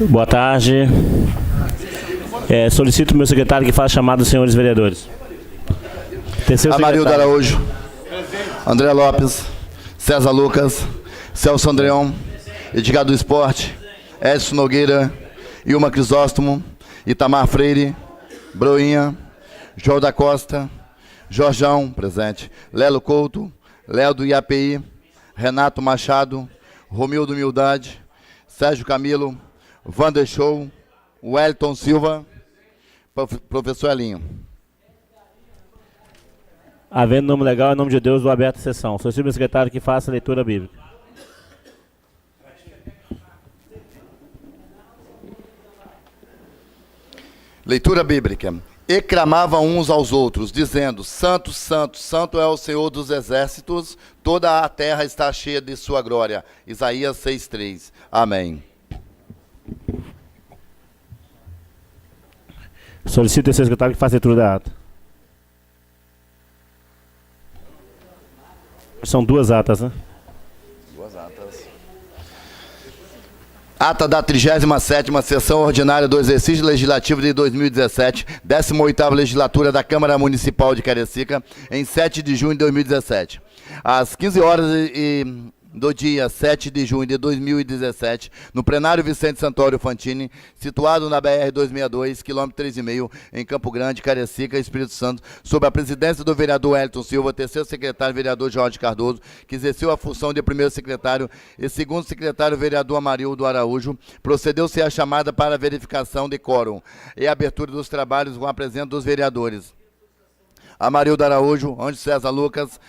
Boa tarde. Solicito o meu secretário que faça chamada dos senhores vereadores. Amarildo Araújo, André Lopes, César Lucas, Celso Andreão, Edgar do Esporte, Edson Nogueira, Ilma Crisóstomo, Itamar Freire, Broinha, João da Costa, Jorjão, presente, Lelo Couto, Léo do IAPI, Renato Machado, Romildo Humildade, Sérgio Camilo, Vander Show, Wellington Silva, professor Elinho. Havendo nome legal, em nome de Deus, vou aberto a sessão. Solicito ao secretário que faça a leitura bíblica. Leitura bíblica. E clamavam uns aos outros, dizendo: Santo, Santo, Santo é o Senhor dos exércitos, toda a terra está cheia de sua glória. Isaías 6:3. Amém. Solicito ao secretário que faça a leitura da ata. São duas atas, né? Duas atas. Ata da 37ª Sessão Ordinária do Exercício Legislativo de 2017, 18ª Legislatura da Câmara Municipal de Cariacica, em 7 de junho de 2017. Às 15 horas do dia 7 de junho de 2017, no plenário Vicente Santoro Fantini, situado na BR-262, quilômetro 3,5, em Campo Grande, Cariacica, Espírito Santo, sob a presidência do vereador Wellington Silva, terceiro secretário vereador Jorge Cardoso, que exerceu a função de primeiro secretário, e segundo secretário vereador Amarildo Araújo, procedeu-se a chamada para verificação de quórum e abertura dos trabalhos com a presença dos vereadores Amarildo Araújo, Ângelo César Lucas,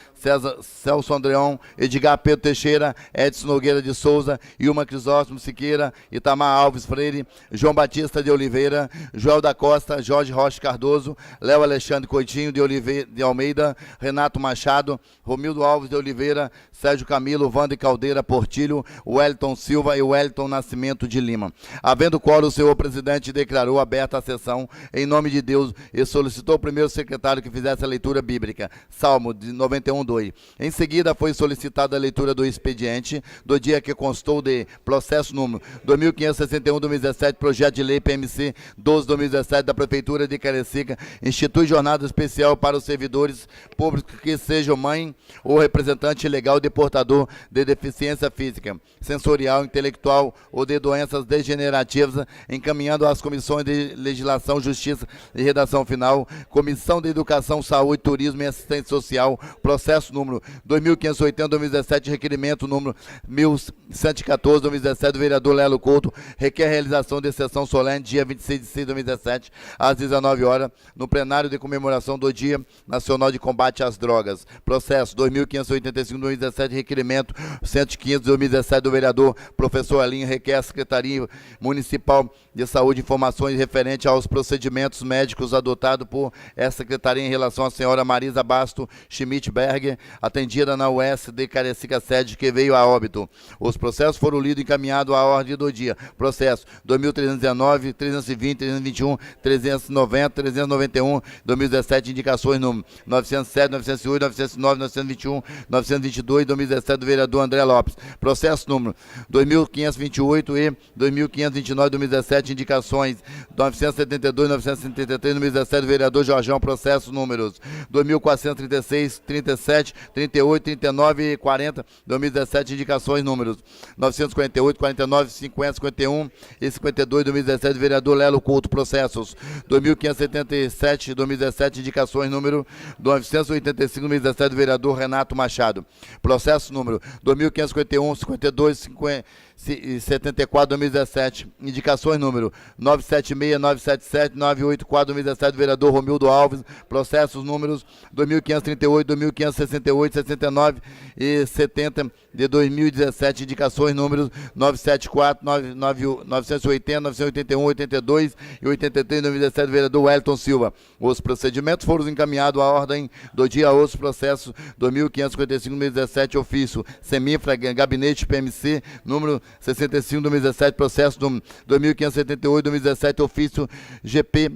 Celso Andreão, Edgar Pedro Teixeira, Edson Nogueira de Souza, Ilma Crisóstomo Siqueira, Itamar Alves Freire, João Batista de Oliveira, Joel da Costa, Jorge Rocha Cardoso, Léo Alexandre Coitinho de Almeida, Renato Machado, Romildo Alves de Oliveira, Sérgio Camilo, Wander Caldeira Portilho, Wellington Silva e Wellington Nascimento de Lima. Havendo quórum, o senhor presidente declarou aberta a sessão em nome de Deus e solicitou ao primeiro secretário que fizesse a leitura bíblica, Salmo de 91:2. Em seguida, foi solicitada a leitura do expediente do dia que constou de processo número 2561/2017, projeto de lei PMC 12/2017 da Prefeitura de Cariacica, institui jornada especial para os servidores públicos que sejam mãe ou representante legal de portador de deficiência física, sensorial, intelectual ou de doenças degenerativas, encaminhando às comissões de Legislação, Justiça e Redação Final, Comissão de Educação, Saúde, Turismo e Assistência Social, processo número 2580/2017, requerimento número 1114/2017 do vereador Lelo Couto, requer a realização de sessão solene dia 26 de 6 de 2017, às 19 horas, no plenário de comemoração do Dia Nacional de Combate às Drogas. Processo 2585/2017, requerimento 115/2017 do vereador professor Elinho, requer a Secretaria Municipal de Saúde informações referentes aos procedimentos médicos adotados por essa secretaria em relação à senhora Marisa Basto Schmidt-Berger, atendida na UES de Cariacica Sede, que veio a óbito. Os processos foram lidos e encaminhados à ordem do dia. Processo 2319, 320, 321, 390, 391, 2017, indicações número 907, 908, 909, 921, 922, 2017, do vereador André Lopes. Processo número 2528 e 2529, 2017, indicações 972, 973, 2017, do vereador Jorjão. Processos números 2436, 37, 38, 39 e 40, 2017, indicações números 948, 49, 50, 51 e 52, 2017, vereador Lelo Couto. Processos 2577, 2017, indicações número 985, 2017, do vereador Renato Machado. Processo número 2551, 52, 50 e 74, 2017, indicações número 976, 977, 984, 2017, do vereador Romildo Alves. Processos números 2538, 2568, 69 e 70 de 2017, indicações números 974, 980, 981, 82 e 83, 2017, do vereador Wellington Silva. Os procedimentos foram encaminhados à ordem do dia a outros processos 2555, 2017, ofício Semifra, Gabinete PMC, número 65/2017, processo 2578/2017, ofício GP,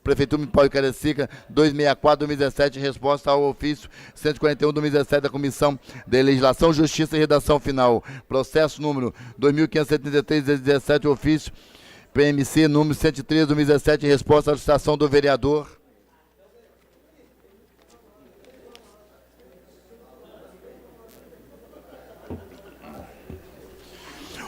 Prefeitura Municipal de Cariacica, 264/2017, resposta ao ofício 141/2017 da Comissão de Legislação, Justiça e Redação Final. Processo número 2573/2017, ofício PMC número 103/2017, resposta à solicitação do vereador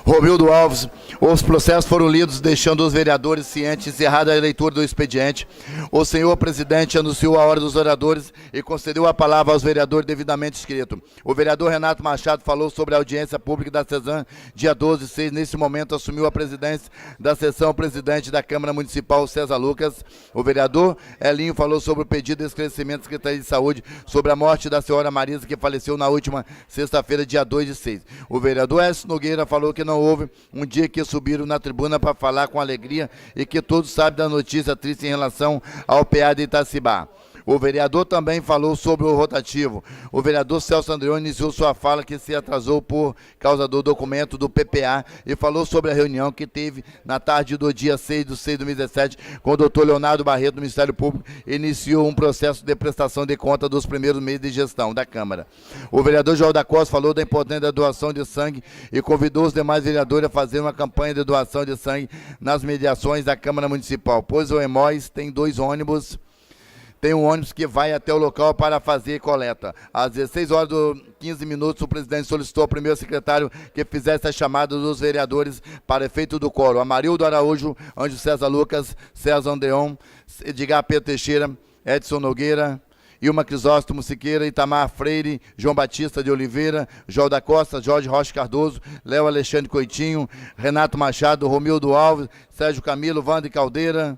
Romildo Alves. Os processos foram lidos, deixando os vereadores cientes. Encerrada a leitura do expediente, o senhor presidente anunciou a ordem dos oradores e concedeu a palavra aos vereadores devidamente inscritos. O vereador Renato Machado falou sobre a audiência pública da SESAM, dia 12/6. Nesse momento, assumiu a presidência da sessão o presidente da Câmara Municipal, César Lucas. O vereador Elinho falou sobre o pedido de esclarecimento da Secretaria de Saúde sobre a morte da senhora Marisa, que faleceu na última sexta-feira, dia 2/6. O vereador Edson Nogueira falou que não houve um dia que subiram na tribuna para falar com alegria e que todos sabem da notícia triste em relação ao PA de Itacibá. O vereador também falou sobre o rotativo. O vereador Celso Andreoni iniciou sua fala que se atrasou por causa do documento do PPA e falou sobre a reunião que teve na tarde do dia 6/6/2017 com o doutor Leonardo Barreto do Ministério Público e iniciou um processo de prestação de conta dos primeiros meses de gestão da Câmara. O vereador João da Costa falou da importância da doação de sangue e convidou os demais vereadores a fazer uma campanha de doação de sangue nas mediações da Câmara Municipal, pois o EMOIS tem 2 ônibus. Tem um ônibus que vai até o local para fazer coleta. Às 16h15, o presidente solicitou ao primeiro secretário que fizesse a chamada dos vereadores para efeito do quórum. Amarildo Araújo, Ângelo César Lucas, César Andreon, Edgar Pedro Teixeira, Edson Nogueira, Ilma Crisóstomo Siqueira, Itamar Freire, João Batista de Oliveira, João da Costa, Jorge Rocha Cardoso, Léo Alexandre Coitinho, Renato Machado, Romildo Alves, Sérgio Camilo, Wander Caldeira,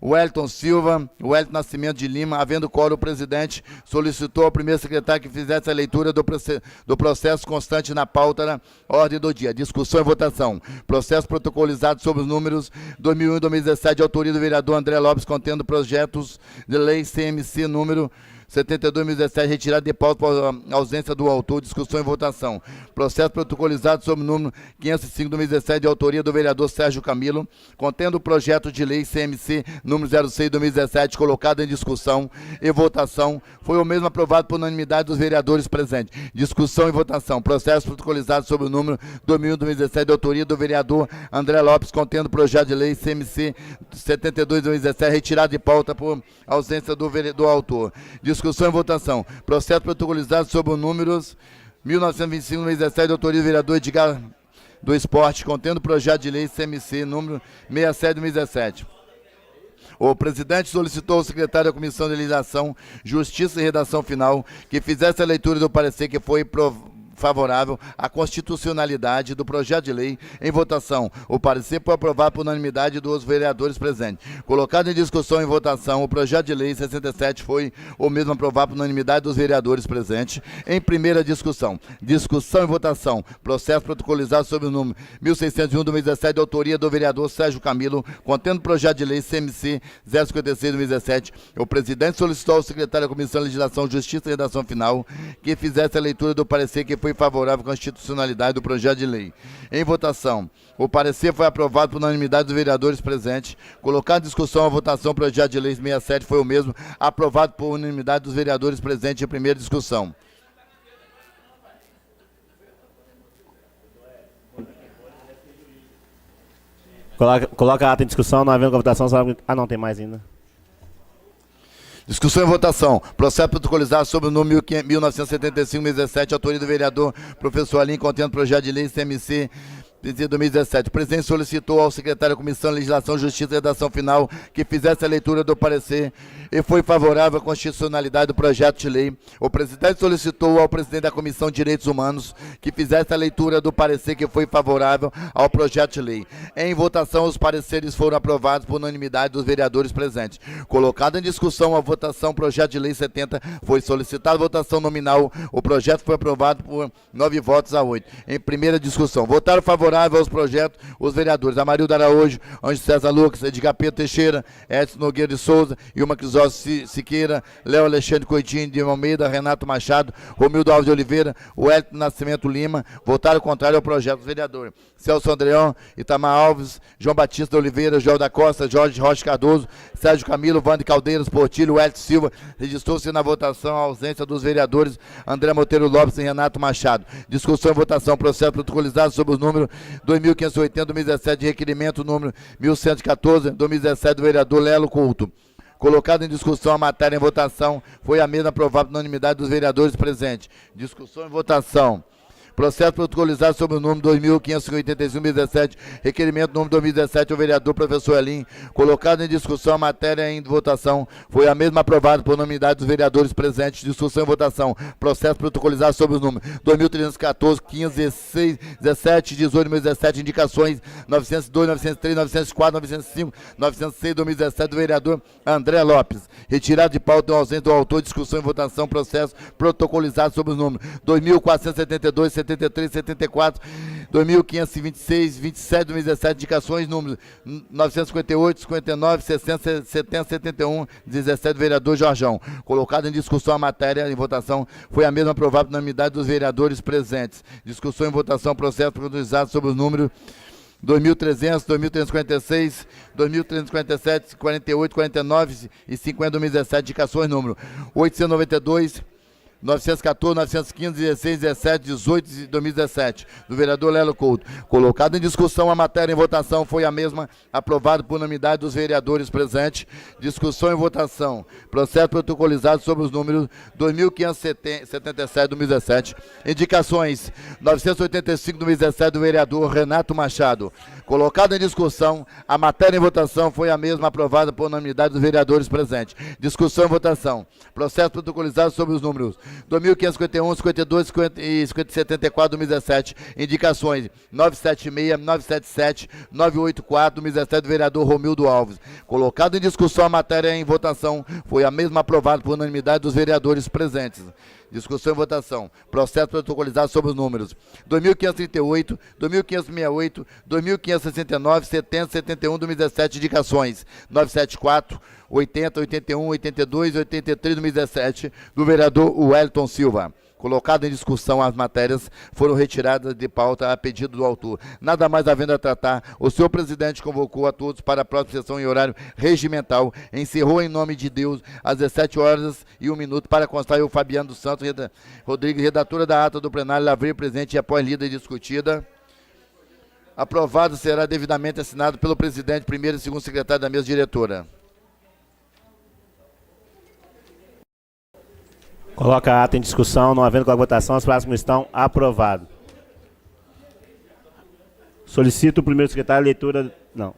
Wellington Silva, Wellington Nascimento de Lima. Havendo quórum, o presidente solicitou ao primeiro secretário que fizesse a leitura do processo constante na pauta na ordem do dia. Discussão e votação. Processo protocolizado sobre os números 2001 e 2017, de autoria do vereador André Lopes, contendo projetos de lei CMC número 72/2017, retirado de pauta por ausência do autor. Discussão e votação. Processo protocolizado sob o número 505/2017, de autoria do vereador Sérgio Camilo, contendo o projeto de lei CMC número 06/2017, colocado em discussão e votação. Foi o mesmo aprovado por unanimidade dos vereadores presentes. Discussão e votação. Processo protocolizado sob o número 2001/2017, de autoria do vereador André Lopes, contendo o projeto de lei CMC 72/2017, retirado de pauta por ausência do autor. Discussão e votação. Processo protocolizado sob o números 1925/2017, de autoria do vereador Edgar do Esporte, contendo o projeto de lei CMC número 67/2017. O presidente solicitou ao secretário da Comissão de Legislação, Justiça e Redação Final que fizesse a leitura do parecer que foi favorável à constitucionalidade do projeto de lei em votação. O parecer foi aprovado por unanimidade dos vereadores presentes. Colocado em discussão e votação, o projeto de lei 67 foi o mesmo aprovado por unanimidade dos vereadores presentes. Em primeira discussão. Discussão e votação. Processo protocolizado sob o número 1601/2017, de autoria do vereador Sérgio Camilo, contendo o projeto de lei CMC 056/2017. O presidente solicitou ao secretário da Comissão de Legislação, Justiça e Redação Final que fizesse a leitura do parecer que foi favorável à constitucionalidade do projeto de lei. Em votação, o parecer foi aprovado por unanimidade dos vereadores presentes. Colocado em discussão a votação, o projeto de lei 67 foi o mesmo aprovado por unanimidade dos vereadores presentes em primeira discussão. Coloca a ata em discussão, não havendo votação, sabe... não, tem mais ainda. Discussão e votação. Processo protocolizado sobre o número 1975/2017, autoria do vereador professor Alim, contendo projeto de lei CMC 2017. O presidente solicitou ao secretário da Comissão de Legislação, Justiça e Redação Final que fizesse a leitura do parecer e foi favorável à constitucionalidade do projeto de lei. O presidente solicitou ao presidente da Comissão de Direitos Humanos que fizesse a leitura do parecer que foi favorável ao projeto de lei. Em votação, os pareceres foram aprovados por unanimidade dos vereadores presentes. Colocado em discussão a votação, projeto de lei 70, foi solicitada votação nominal. O projeto foi aprovado por 9 votos a 8. Em primeira discussão. Votaram favorável favorável aos projetos os vereadores Amarildo Araújo, Anjo César Lucas, Edgar Pedro Teixeira, Edson Nogueira de Souza, Ilma Crisóstomo Siqueira, Léo Alexandre Coitinho de Almeida, Renato Machado, Romildo Alves de Oliveira, Wellington Nascimento Lima, votaram contrário ao projeto dos vereadores Celso Andreão, Itamar Alves, João Batista de Oliveira, João da Costa, Jorge Rocha Cardoso, Sérgio Camilo, Vande Caldeiras, Portilho, Wellington Silva. Registrou-se na votação a ausência dos vereadores André Monteiro Lopes e Renato Machado. Discussão e votação, processo protocolizado sobre os números 2.580/2017 de requerimento número 1.114/2017 do vereador Lelo Couto. Colocado em discussão a matéria em votação, foi a mesma aprovada por unanimidade dos vereadores presentes. Discussão e votação. Processo protocolizado sobre o número 2.585/2017, requerimento número 2017, o vereador professor Elim. Colocado em discussão a matéria em votação, foi a mesma aprovada por unanimidade dos vereadores presentes. Discussão e votação. Processo protocolizado sobre os números 2.314, 15, 16, 17, 18, 2017, indicações 902, 903, 904, 905, 906, 2017, do vereador André Lopes. Retirado de pauta em ausência do autor, discussão e votação, processo protocolizado sobre os números 2.472, 73, 74, 2.526, 27, 2017, indicações, números 958, 59, 60, 70, 71, 17, do vereador Jorjão. Colocado em discussão a matéria em votação, foi a mesma aprovada por unanimidade dos vereadores presentes. Discussão e votação, processo protocolizado sobre os números 2.300, 2.346, 2.347, 48, 49 e 50, 2017, indicações, número 892, 914, 915, 16, 17, 18 de 2017, do vereador Lelo Couto. Colocado em discussão a matéria em votação, foi a mesma aprovada por unanimidade dos vereadores presentes. Discussão e votação. Processo protocolizado sobre os números 2.577, 2017. Indicações 985, 2017, do vereador Renato Machado. Colocado em discussão, a matéria em votação foi a mesma aprovada por unanimidade dos vereadores presentes. Discussão e votação. Processo protocolizado sobre os números 2.551, 52 e 74, 2017. Indicações 976, 977, 984, 2017, do vereador Romildo Alves. Colocado em discussão a matéria em votação, foi a mesma aprovada por unanimidade dos vereadores presentes. Discussão e votação. Processo protocolizado sobre os números 2.538, 2.568, 2.569, 70, 71, 2017, indicações 974, 80, 81, 82 e 83, 2017, do vereador Wellington Silva. Colocado em discussão, as matérias foram retiradas de pauta a pedido do autor. Nada mais havendo a tratar, o senhor presidente convocou a todos para a próxima sessão em horário regimental. Encerrou em nome de Deus às 17h01 para constar eu, Fabiano dos Santos Rodrigues, redatora da ata do plenário, Lavreiro presente e após lida e discutida. Aprovado, será devidamente assinado pelo presidente, primeiro e segundo secretário da mesa diretora. Coloca a ata em discussão, não havendo com a votação, os próximos estão aprovados. Solicito o primeiro secretário a leitura... Não.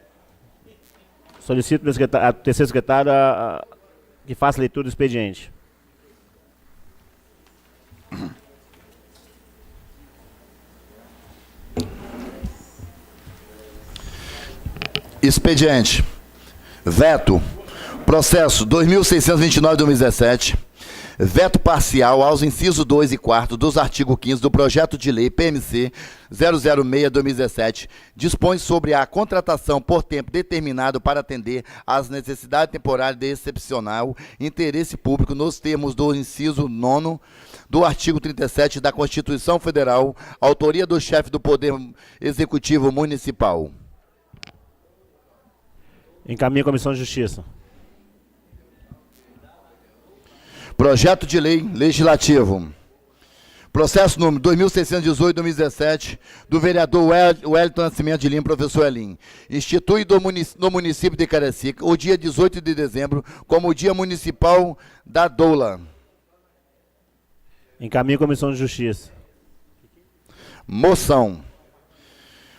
Solicito o terceiro secretário que faça a leitura do expediente. Expediente. Veto. Processo 2.629/2017. Veto parcial aos incisos 2 e 4 dos artigos 15 do projeto de lei PMC 006/2017, dispõe sobre a contratação por tempo determinado para atender às necessidades temporárias de excepcional interesse público nos termos do inciso 9º do artigo 37 da Constituição Federal, autoria do chefe do Poder Executivo Municipal. Encaminha a Comissão de Justiça. Projeto de lei legislativo. Processo número 2618/2017, do vereador Wellington Nascimento de Lima, professor Elim. Institui no município de Caracica o dia 18 de dezembro como o Dia Municipal da Doula. Encaminha a Comissão de Justiça. Moção.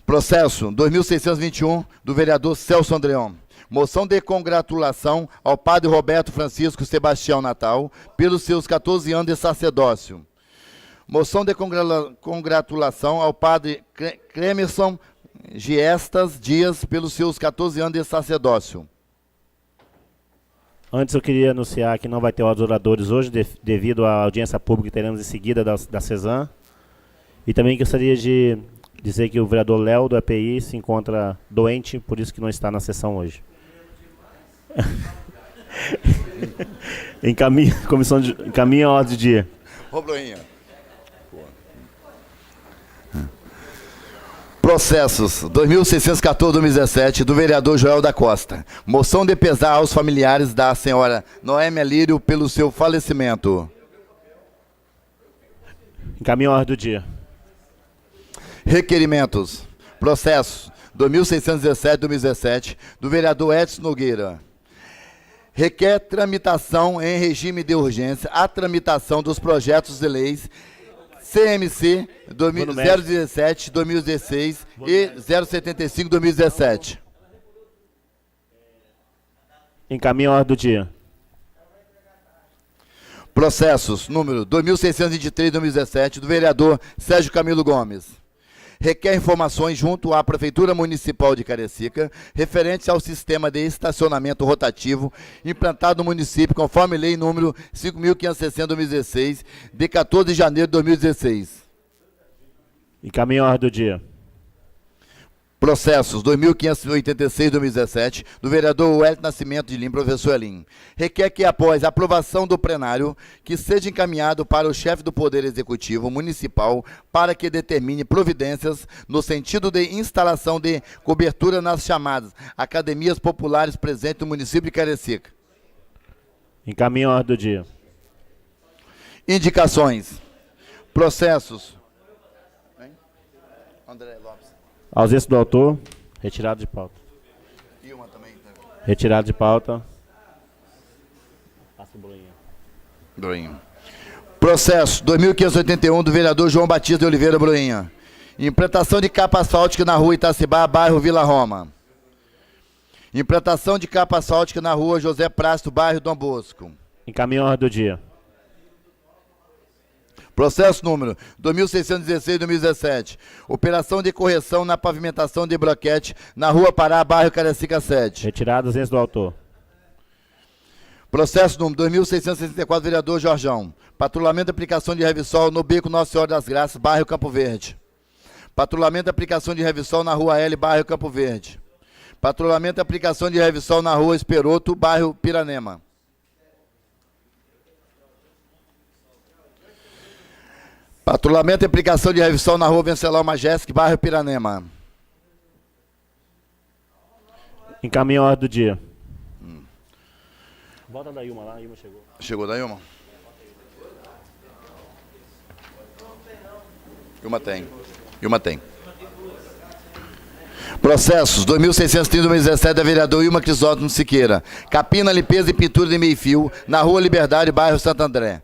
Processo 2621, do vereador Celso Andreão. Moção de congratulação ao padre Roberto Francisco Sebastião Natal pelos seus 14 anos de sacerdócio. Moção de congratulação ao padre Clemerson Giestas Dias pelos seus 14 anos de sacerdócio. Antes eu queria anunciar que não vai ter ordem dos oradores hoje, devido à audiência pública que teremos em seguida da CESAM. E também gostaria de Dizer que o vereador Léo, do EPI, se encontra doente, por isso que não está na sessão hoje. Encaminha a ordem de dia. Ô, Broinha. Processos 2614-2017 do vereador Joel da Costa. Moção de pesar aos familiares da senhora Noêmia Lírio pelo seu falecimento. Encaminha a ordem do dia. Requerimentos. Processo 2617-2017 do vereador Edson Nogueira. Requer tramitação em regime de urgência a tramitação dos projetos de leis CMC 017, 2016 e 075, 2017. Encaminha a ordem do dia. Processos número 2623, 2017, do vereador Sérgio Camilo Gomes. Requer informações junto à Prefeitura Municipal de Cariacica referentes ao sistema de estacionamento rotativo implantado no município conforme lei número 5.560/2016, de 14 de janeiro de 2016. Encaminha a ordem do dia. Processos 2586-2017, do vereador Wellington Nascimento de Lima, professor Elim. Requer que, após a aprovação do plenário, que seja encaminhado para o chefe do Poder Executivo Municipal para que determine providências no sentido de instalação de cobertura nas chamadas academias populares presentes no município de Cariacica. Encaminha a ordem do dia. Indicações. Processos. André Lopes. Ausência do autor, retirado de pauta. E uma também. Retirado de pauta. Passa o Broinha. Processo 2581 do vereador João Batista de Oliveira Broinha. Implantação de capa asfáltica na rua Itacibá, bairro Vila Roma. Implantação de capa asfáltica na rua José Prasto, bairro Dom Bosco. Encaminha a ordem do dia. Processo número 2616-2017. Operação de correção na pavimentação de bloquete na rua Pará, bairro Cariacica 7. Retirado, ausência do autor. Processo número 2664, vereador Jorjão. Patrulhamento de aplicação de Revissol no beco Nossa Senhora das Graças, bairro Campo Verde. Patrulhamento de aplicação de Revissol na rua L, bairro Campo Verde. Patrulhamento de aplicação de Revissol na rua Esperoto, bairro Piranema. Patrulhamento e aplicação de Revissol na rua Venceslau Majestic, bairro Piranema. Encaminha a ordem do dia. Volta da Ilma lá, a Ilma chegou. Chegou da Ilma? Ilma tem. Processos 2630-2017 da vereador Ilma Crisóstomo Siqueira. Capina, limpeza e pintura de meio-fio na rua Liberdade, bairro Santo André.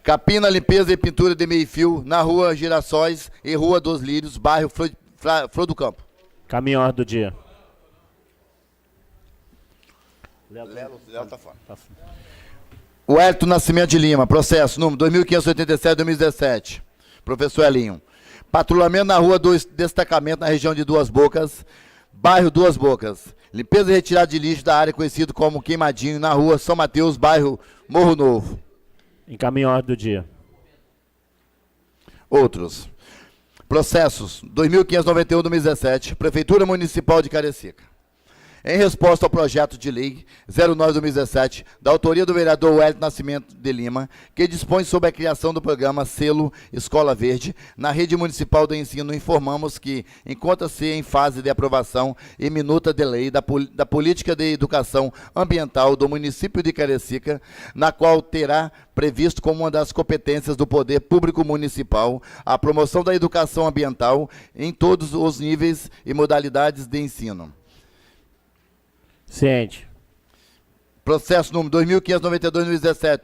Capina, limpeza e pintura de meio-fio na rua Girassóis e rua dos Lírios, bairro Flor do Campo. Caminho a ordem do dia. Léo está fora. O Hélito Nascimento de Lima, processo número 2587-2017. Professor Elinho. Patrulhamento na rua do destacamento na região de Duas Bocas, bairro Duas Bocas. Limpeza e retirada de lixo da área conhecido como Queimadinho na rua São Mateus, bairro Morro Novo. Encaminho a ordem do dia. Outros. Processos 2591-2017, Prefeitura Municipal de Cariacica. Em resposta ao projeto de lei 09/2017, da autoria do vereador Wellington Nascimento de Lima, que dispõe sobre a criação do programa Selo Escola Verde na rede municipal de ensino, informamos que encontra-se em fase de aprovação e minuta de lei da política de educação ambiental do município de Cariacica, na qual terá previsto como uma das competências do poder público municipal a promoção da educação ambiental em todos os níveis e modalidades de ensino. Ciente. Processo número 2592-2017,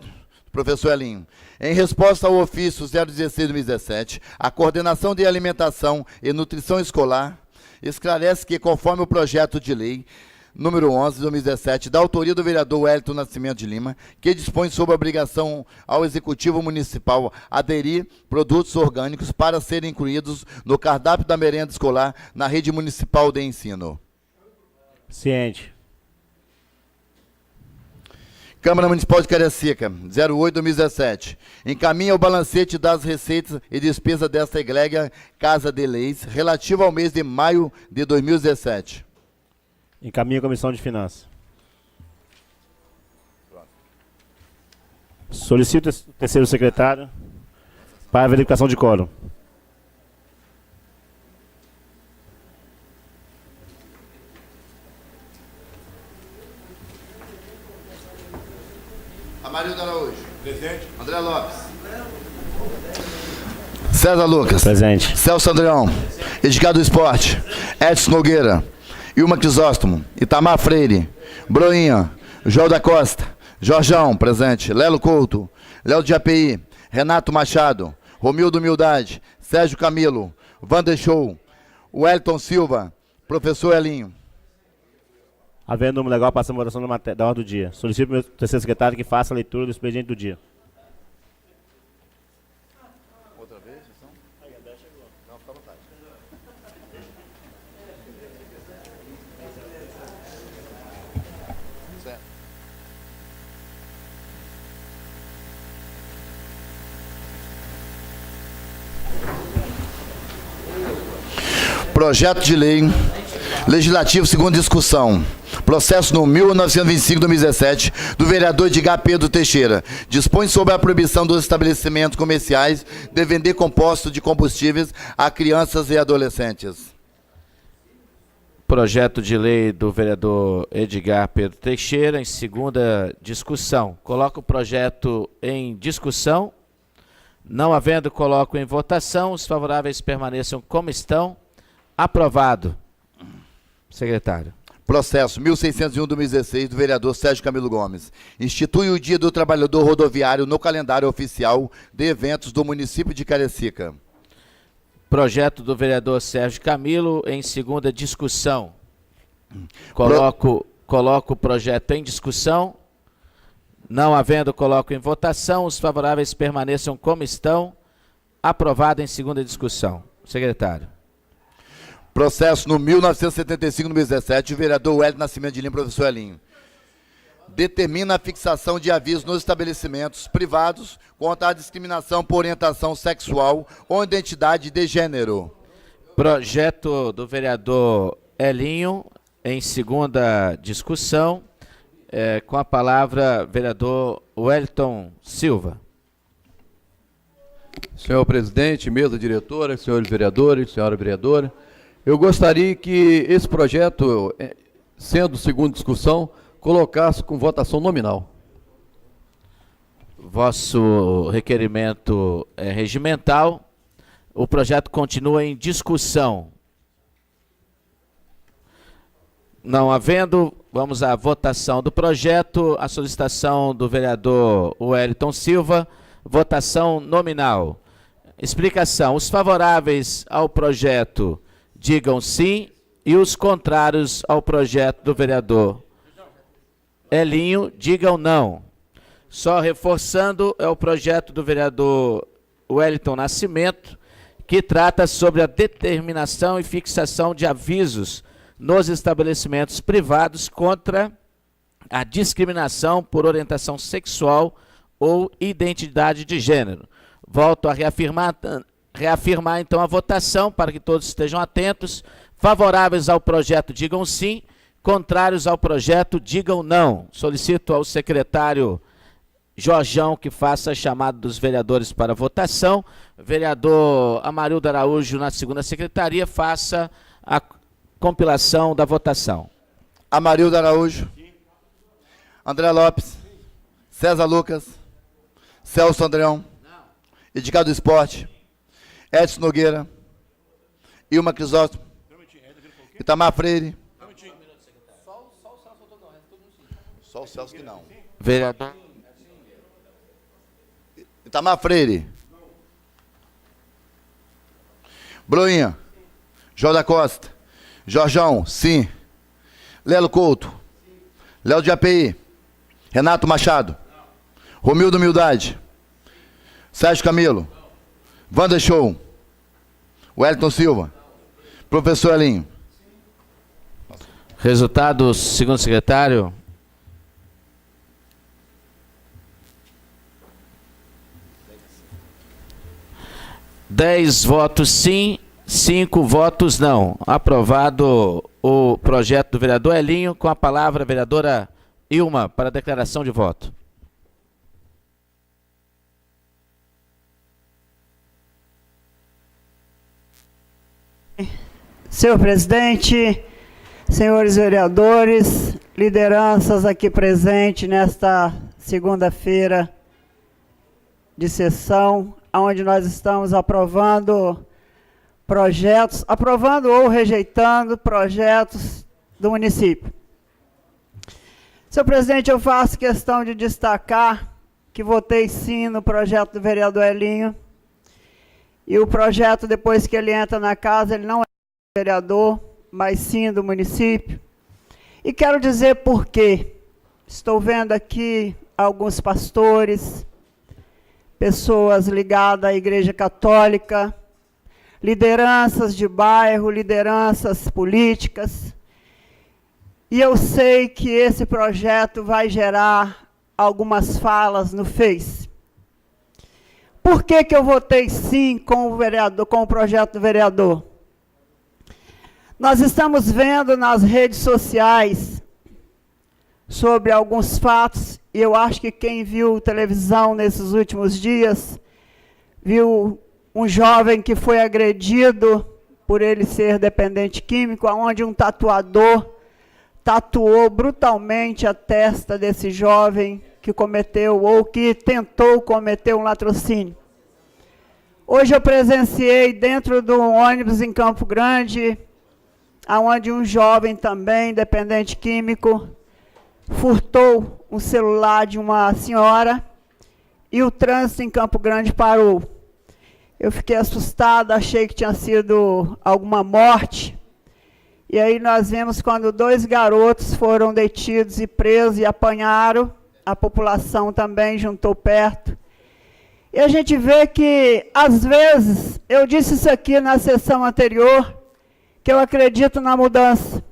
professor Elinho. Em resposta ao ofício 016-2017, a Coordenação de Alimentação e Nutrição Escolar esclarece que, conforme o projeto de lei número 11/2017, da autoria do vereador Wellington Nascimento de Lima, que dispõe sobre a obrigação ao Executivo Municipal aderir produtos orgânicos para serem incluídos no cardápio da merenda escolar na rede municipal de ensino. Ciente. Câmara Municipal de Cariacica, 08/2017. Encaminha o balancete das receitas e despesas desta egrégia Casa de Leis, relativo ao mês de maio de 2017. Encaminha a Comissão de Finanças. Solicito o terceiro secretário para a verificação de quórum. Amarildo Araújo. Presente. André Lopes. César Lucas. Presente. Celso Andreão. Edgar do Esporte. Edson Nogueira. Ilma Crisóstomo. Itamar Freire. Broinha. João da Costa. Jorjão. Presente. Lelo Couto. Léo de API. Renato Machado. Romildo Humildade. Sérgio Camilo. Vander Show. Wellington Silva. Professor Elinho. Havendo um legal, passamos a votação da ordem do dia. Solicito ao meu terceiro secretário que faça a leitura do expediente do dia. Outra vez, então? Não, fica à vontade. Certo. Projeto de lei legislativo segunda discussão. Processo no 1925/2017 do vereador Edgar Pedro Teixeira. Dispõe sobre a proibição dos estabelecimentos comerciais de vender compostos de combustíveis a crianças e adolescentes. Projeto de lei do vereador Edgar Pedro Teixeira em segunda discussão. Coloco o projeto em discussão. Não havendo, coloco em votação. Os favoráveis permaneçam como estão. Aprovado. Secretário. Processo 1601/2016 do vereador Sérgio Camilo Gomes. Institui o Dia do Trabalhador Rodoviário no calendário oficial de eventos do município de Cariacica. Projeto do vereador Sérgio Camilo em segunda discussão. Coloco o projeto em discussão. Não havendo, coloco em votação. Os favoráveis permaneçam como estão. Aprovado em segunda discussão. Secretário. Processo no 1975/2017, o vereador Hélio Nascimento de Lima, professor Elinho. Determina a fixação de avisos nos estabelecimentos privados contra a discriminação por orientação sexual ou identidade de gênero. Projeto do vereador Elinho em segunda discussão. Com a palavra, vereador Wellington Silva. Senhor presidente, mesa diretora, senhores vereadores, senhora vereadora, eu gostaria que esse projeto, sendo segunda discussão, colocasse com votação nominal. Vosso requerimento é regimental. O projeto continua em discussão. Não havendo, vamos à votação do projeto. A solicitação do vereador Wellington Silva. Votação nominal. Explicação. Os favoráveis ao projeto digam sim e os contrários ao projeto do vereador Elinho digam não. Só reforçando, é o projeto do vereador Wellington Nascimento, que trata sobre a determinação e fixação de avisos nos estabelecimentos privados contra a discriminação por orientação sexual ou identidade de gênero. Volto a reafirmar então a votação para que todos estejam atentos. Favoráveis ao projeto digam sim, contrários ao projeto digam não. Solicito ao secretário Jorjão que faça a chamada dos vereadores para votação. Vereador Amarildo Araújo, na segunda secretaria, faça a compilação da votação. Amarildo Araújo. André Lopes. César Lucas. Celso Andreão. Edgar do Esporte. Edson Nogueira. Ilma Crisóstomo. Itamar Freire. Só o Celso que não. Vereador. Itamar Freire. Broinha. João da Costa. Jorjão, sim. Lelo Couto. Léo de API. Renato Machado. Romildo Humildade. Sérgio Camilo. Vander Show. Wellington Silva. Professor Elinho. Resultado, segundo secretário. 10 votos sim, 5 votos não. Aprovado o projeto do vereador Elinho. Com a palavra, a vereadora Ilma, para a declaração de voto. Senhor presidente, senhores vereadores, lideranças aqui presentes nesta segunda-feira de sessão, onde nós estamos aprovando projetos, aprovando ou rejeitando projetos do município. Senhor presidente, eu faço questão de destacar que votei sim no projeto do vereador Elinho, e o projeto, depois que ele entra na casa, ele não é vereador, mas sim do município. E quero dizer por quê. Estou vendo aqui alguns pastores, pessoas ligadas à Igreja Católica, lideranças de bairro, lideranças políticas. E eu sei que esse projeto vai gerar algumas falas no Face. Por que que eu votei sim com o projeto do vereador? Nós estamos vendo nas redes sociais sobre alguns fatos, e eu acho que quem viu televisão nesses últimos dias, viu um jovem que foi agredido por ele ser dependente químico, onde um tatuador tatuou brutalmente a testa desse jovem que cometeu ou que tentou cometer um latrocínio. Hoje eu presenciei dentro de um ônibus em Campo Grande, onde um jovem também, dependente químico, furtou um celular de uma senhora e o trânsito em Campo Grande parou. Eu fiquei assustada, achei que tinha sido alguma morte. E aí nós vimos quando 2 garotos foram detidos e presos e apanharam, a população também juntou perto. E a gente vê que, às vezes, eu disse isso aqui na sessão anterior, que eu acredito na mudança.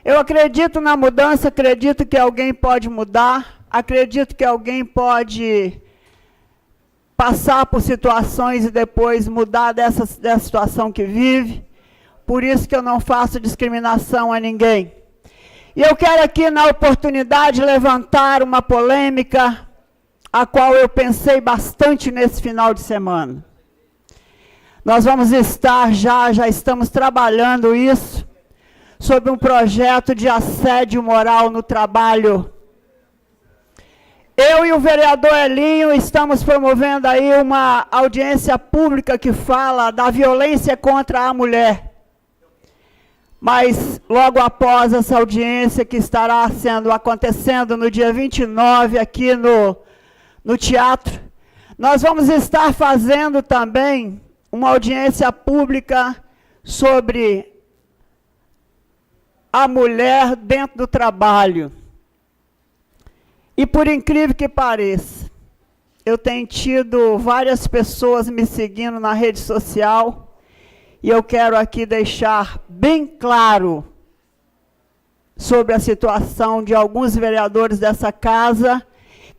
Eu acredito na mudança, acredito que alguém pode mudar, acredito que alguém pode passar por situações e depois mudar dessa situação que vive. Por isso que eu não faço discriminação a ninguém. E eu quero aqui, na oportunidade, levantar uma polêmica, a qual eu pensei bastante nesse final de semana. Nós vamos estar já estamos trabalhando isso, sobre um projeto de assédio moral no trabalho. Eu e o vereador Elinho estamos promovendo aí uma audiência pública que fala da violência contra a mulher. Mas logo após essa audiência que estará acontecendo no dia 29 aqui no teatro, nós vamos estar fazendo também uma audiência pública sobre a mulher dentro do trabalho. E por incrível que pareça, eu tenho tido várias pessoas me seguindo na rede social, e eu quero aqui deixar bem claro sobre a situação de alguns vereadores dessa casa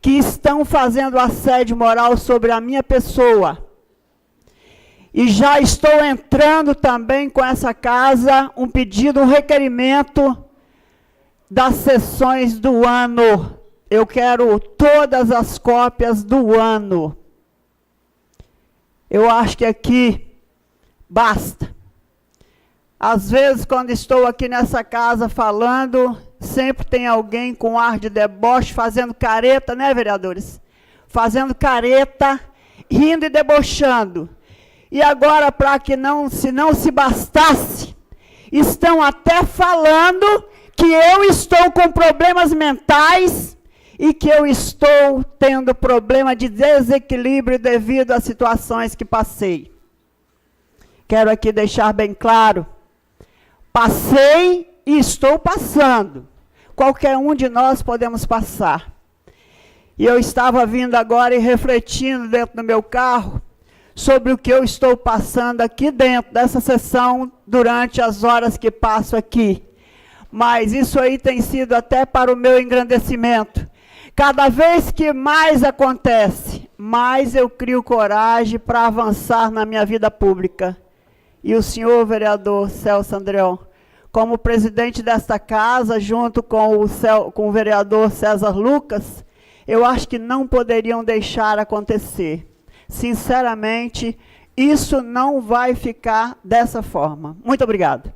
que estão fazendo assédio moral sobre a minha pessoa. E já estou entrando também com essa casa um pedido, um requerimento das sessões do ano. Eu quero todas as cópias do ano. Eu acho que aqui basta. Às vezes, quando estou aqui nessa casa falando, sempre tem alguém com ar de deboche, fazendo careta, né, vereadores? Fazendo careta, rindo e debochando. E agora, para que não se bastasse, estão até falando que eu estou com problemas mentais e que eu estou tendo problema de desequilíbrio devido às situações que passei. Quero aqui deixar bem claro, passei e estou passando. Qualquer um de nós podemos passar. E eu estava vindo agora e refletindo dentro do meu carro sobre o que eu estou passando aqui dentro dessa sessão durante as horas que passo aqui. Mas isso aí tem sido até para o meu engrandecimento. Cada vez que mais acontece, mais eu crio coragem para avançar na minha vida pública. E o senhor, vereador Celso Andreon, como presidente desta casa, junto com o vereador César Lucas, eu acho que não poderiam deixar acontecer. Sinceramente, isso não vai ficar dessa forma. Muito obrigado.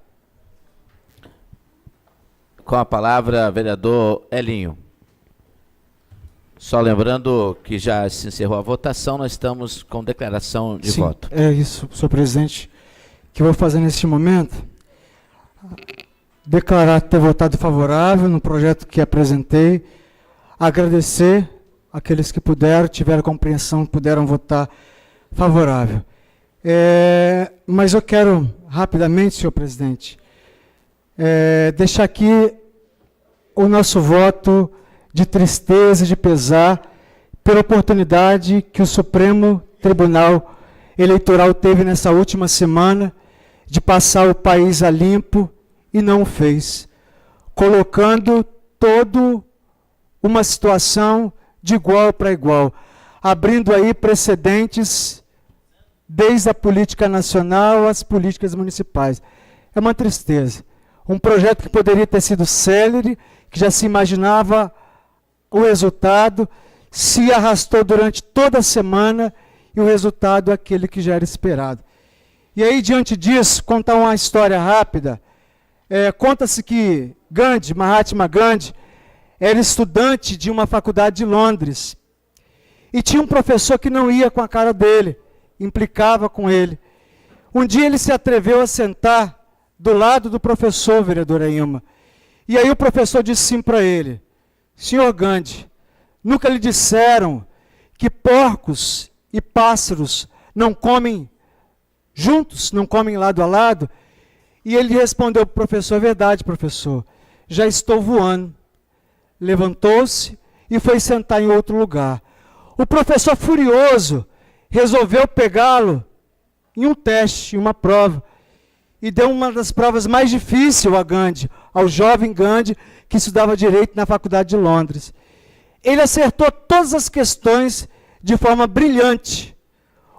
Com a palavra, vereador Elinho. Só lembrando que já se encerrou a votação, nós estamos com declaração de voto. É isso, senhor presidente, que eu vou fazer neste momento. Declarar ter votado favorável no projeto que apresentei, agradecer aqueles que puderam, tiveram compreensão, puderam votar favorável. Mas eu quero, rapidamente, senhor presidente, deixar aqui o nosso voto de tristeza e de pesar pela oportunidade que o Supremo Tribunal Eleitoral teve nessa última semana de passar o país a limpo e não o fez, colocando toda uma situação de igual para igual, abrindo aí precedentes desde a política nacional às políticas municipais. É uma tristeza. Um projeto que poderia ter sido célere, que já se imaginava o resultado, se arrastou durante toda a semana e o resultado é aquele que já era esperado. E aí, diante disso, contar uma história rápida. Conta-se que Mahatma Gandhi, era estudante de uma faculdade de Londres. E tinha um professor que não ia com a cara dele, implicava com ele. Um dia ele se atreveu a sentar do lado do professor, vereadora Ilma. E aí o professor disse assim para ele: senhor Gandhi, nunca lhe disseram que porcos e pássaros não comem juntos, não comem lado a lado? E ele respondeu para o professor: é verdade, professor, já estou voando. Levantou-se e foi sentar em outro lugar. O professor, furioso, resolveu pegá-lo em um teste, em uma prova. E deu uma das provas mais difíceis a Gandhi, ao jovem Gandhi, que estudava Direito na Faculdade de Londres. Ele acertou todas as questões de forma brilhante.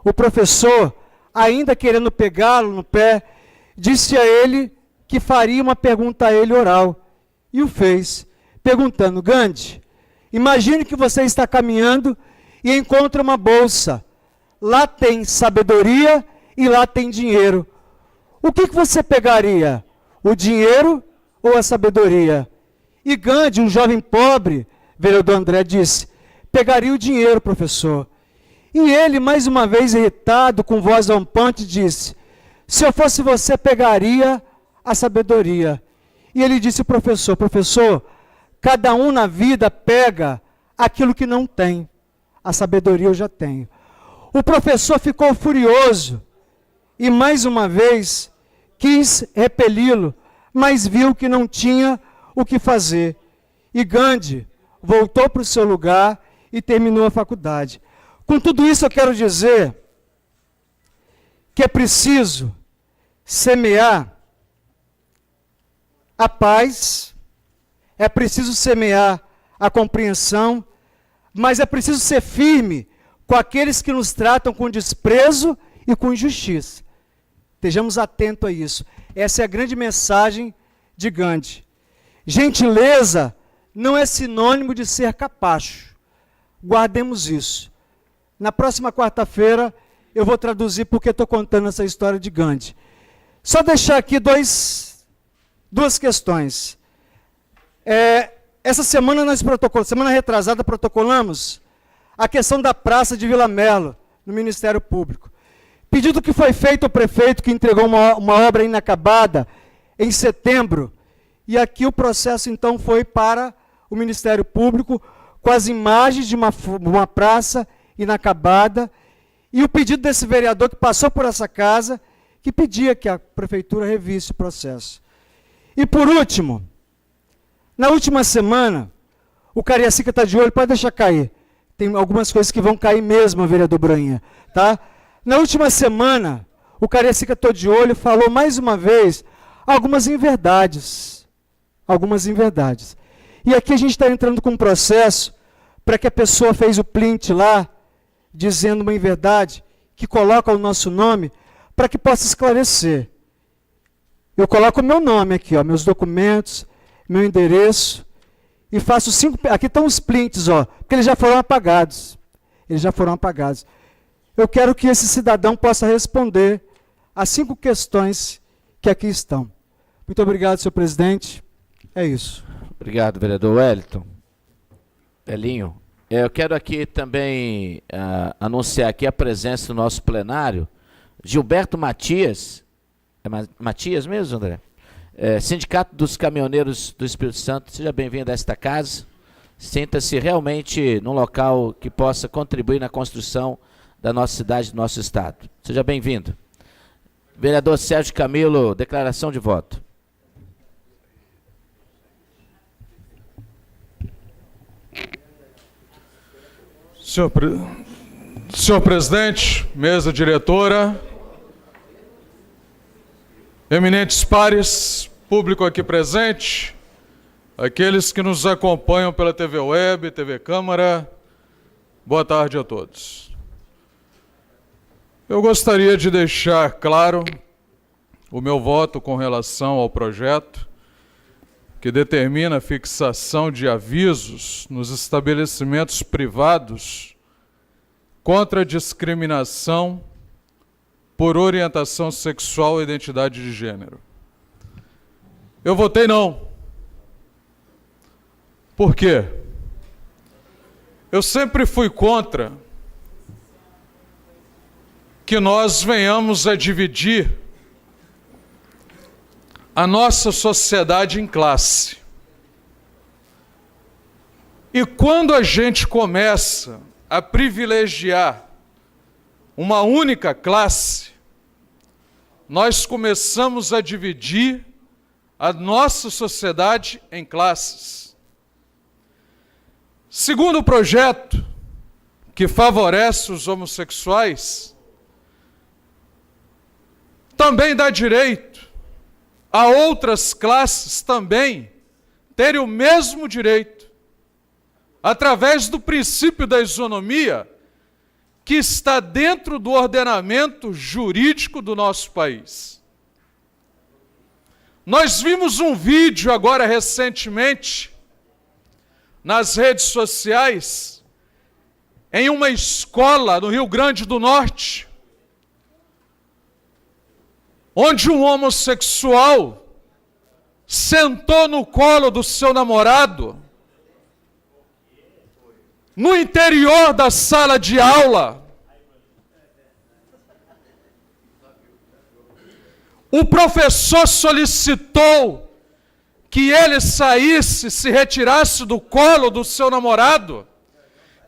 O professor, ainda querendo pegá-lo no pé, disse a ele que faria uma pergunta a ele oral. E o fez, perguntando: Gandhi, imagine que você está caminhando e encontra uma bolsa. Lá tem sabedoria e lá tem dinheiro. O que você pegaria? O dinheiro ou a sabedoria? E Gandhi, um jovem pobre, vereador André, disse: pegaria o dinheiro, professor. E ele, mais uma vez irritado, com voz rompante, disse: se eu fosse você, pegaria a sabedoria. E ele disse: professor, cada um na vida pega aquilo que não tem. A sabedoria eu já tenho. O professor ficou furioso e, mais uma vez, quis repeli-lo, mas viu que não tinha o que fazer. E Gandhi voltou para o seu lugar e terminou a faculdade. Com tudo isso, eu quero dizer que é preciso semear a paz, é preciso semear a compreensão, mas é preciso ser firme com aqueles que nos tratam com desprezo e com injustiça. Estejamos atentos a isso. Essa é a grande mensagem de Gandhi. Gentileza não é sinônimo de ser capacho. Guardemos isso. Na próxima quarta-feira eu vou traduzir porque estou contando essa história de Gandhi. Só deixar aqui duas questões. Essa semana semana retrasada, protocolamos a questão da praça de Vila Melo, no Ministério Público. Pedido que foi feito ao prefeito, que entregou uma obra inacabada em setembro. E aqui o processo, então, foi para o Ministério Público, com as imagens de uma praça inacabada, e o pedido desse vereador que passou por essa casa, que pedia que a prefeitura revisse o processo. E, por último, na última semana, o Cariacica está de olho, pode deixar cair. Tem algumas coisas que vão cair mesmo, vereador Brainha, tá? Na última semana, o Cariacica está de olho, falou mais uma vez algumas inverdades. Algumas inverdades. E aqui a gente está entrando com um processo para que a pessoa fez o print lá, dizendo uma inverdade, que coloca o nosso nome, para que possa esclarecer. Eu coloco o meu nome aqui, ó, meus documentos, meu endereço, e faço 5... Aqui estão os prints, ó, porque eles já foram apagados. Eles já foram apagados. Eu quero que esse cidadão possa responder as 5 questões que aqui estão. Muito obrigado, senhor presidente. É isso. Obrigado, vereador Wellington. Belinho. Eu quero aqui também anunciar aqui a presença do nosso plenário, Gilberto Matias. É Matias mesmo, André? Sindicato dos Caminhoneiros do Espírito Santo. Seja bem-vindo a esta casa. Sinta-se realmente num local que possa contribuir na construção da nossa cidade, do nosso estado. Seja bem-vindo. Vereador Sérgio Camilo, declaração de voto. Senhor presidente, mesa diretora, eminentes pares, público aqui presente, aqueles que nos acompanham pela TV Web, TV Câmara, boa tarde a todos. Eu gostaria de deixar claro o meu voto com relação ao projeto que determina a fixação de avisos nos estabelecimentos privados contra a discriminação por orientação sexual e identidade de gênero. Eu votei não. Por quê? Eu sempre fui contra que nós venhamos a dividir a nossa sociedade em classe. E quando a gente começa a privilegiar uma única classe, nós começamos a dividir a nossa sociedade em classes. Segundo o projeto que favorece os homossexuais, também dá direito a outras classes também terem o mesmo direito, através do princípio da isonomia, que está dentro do ordenamento jurídico do nosso país. Nós vimos um vídeo agora recentemente, nas redes sociais, em uma escola no Rio Grande do Norte, onde um homossexual sentou no colo do seu namorado, no interior da sala de aula. O professor solicitou que ele saísse, se retirasse do colo do seu namorado,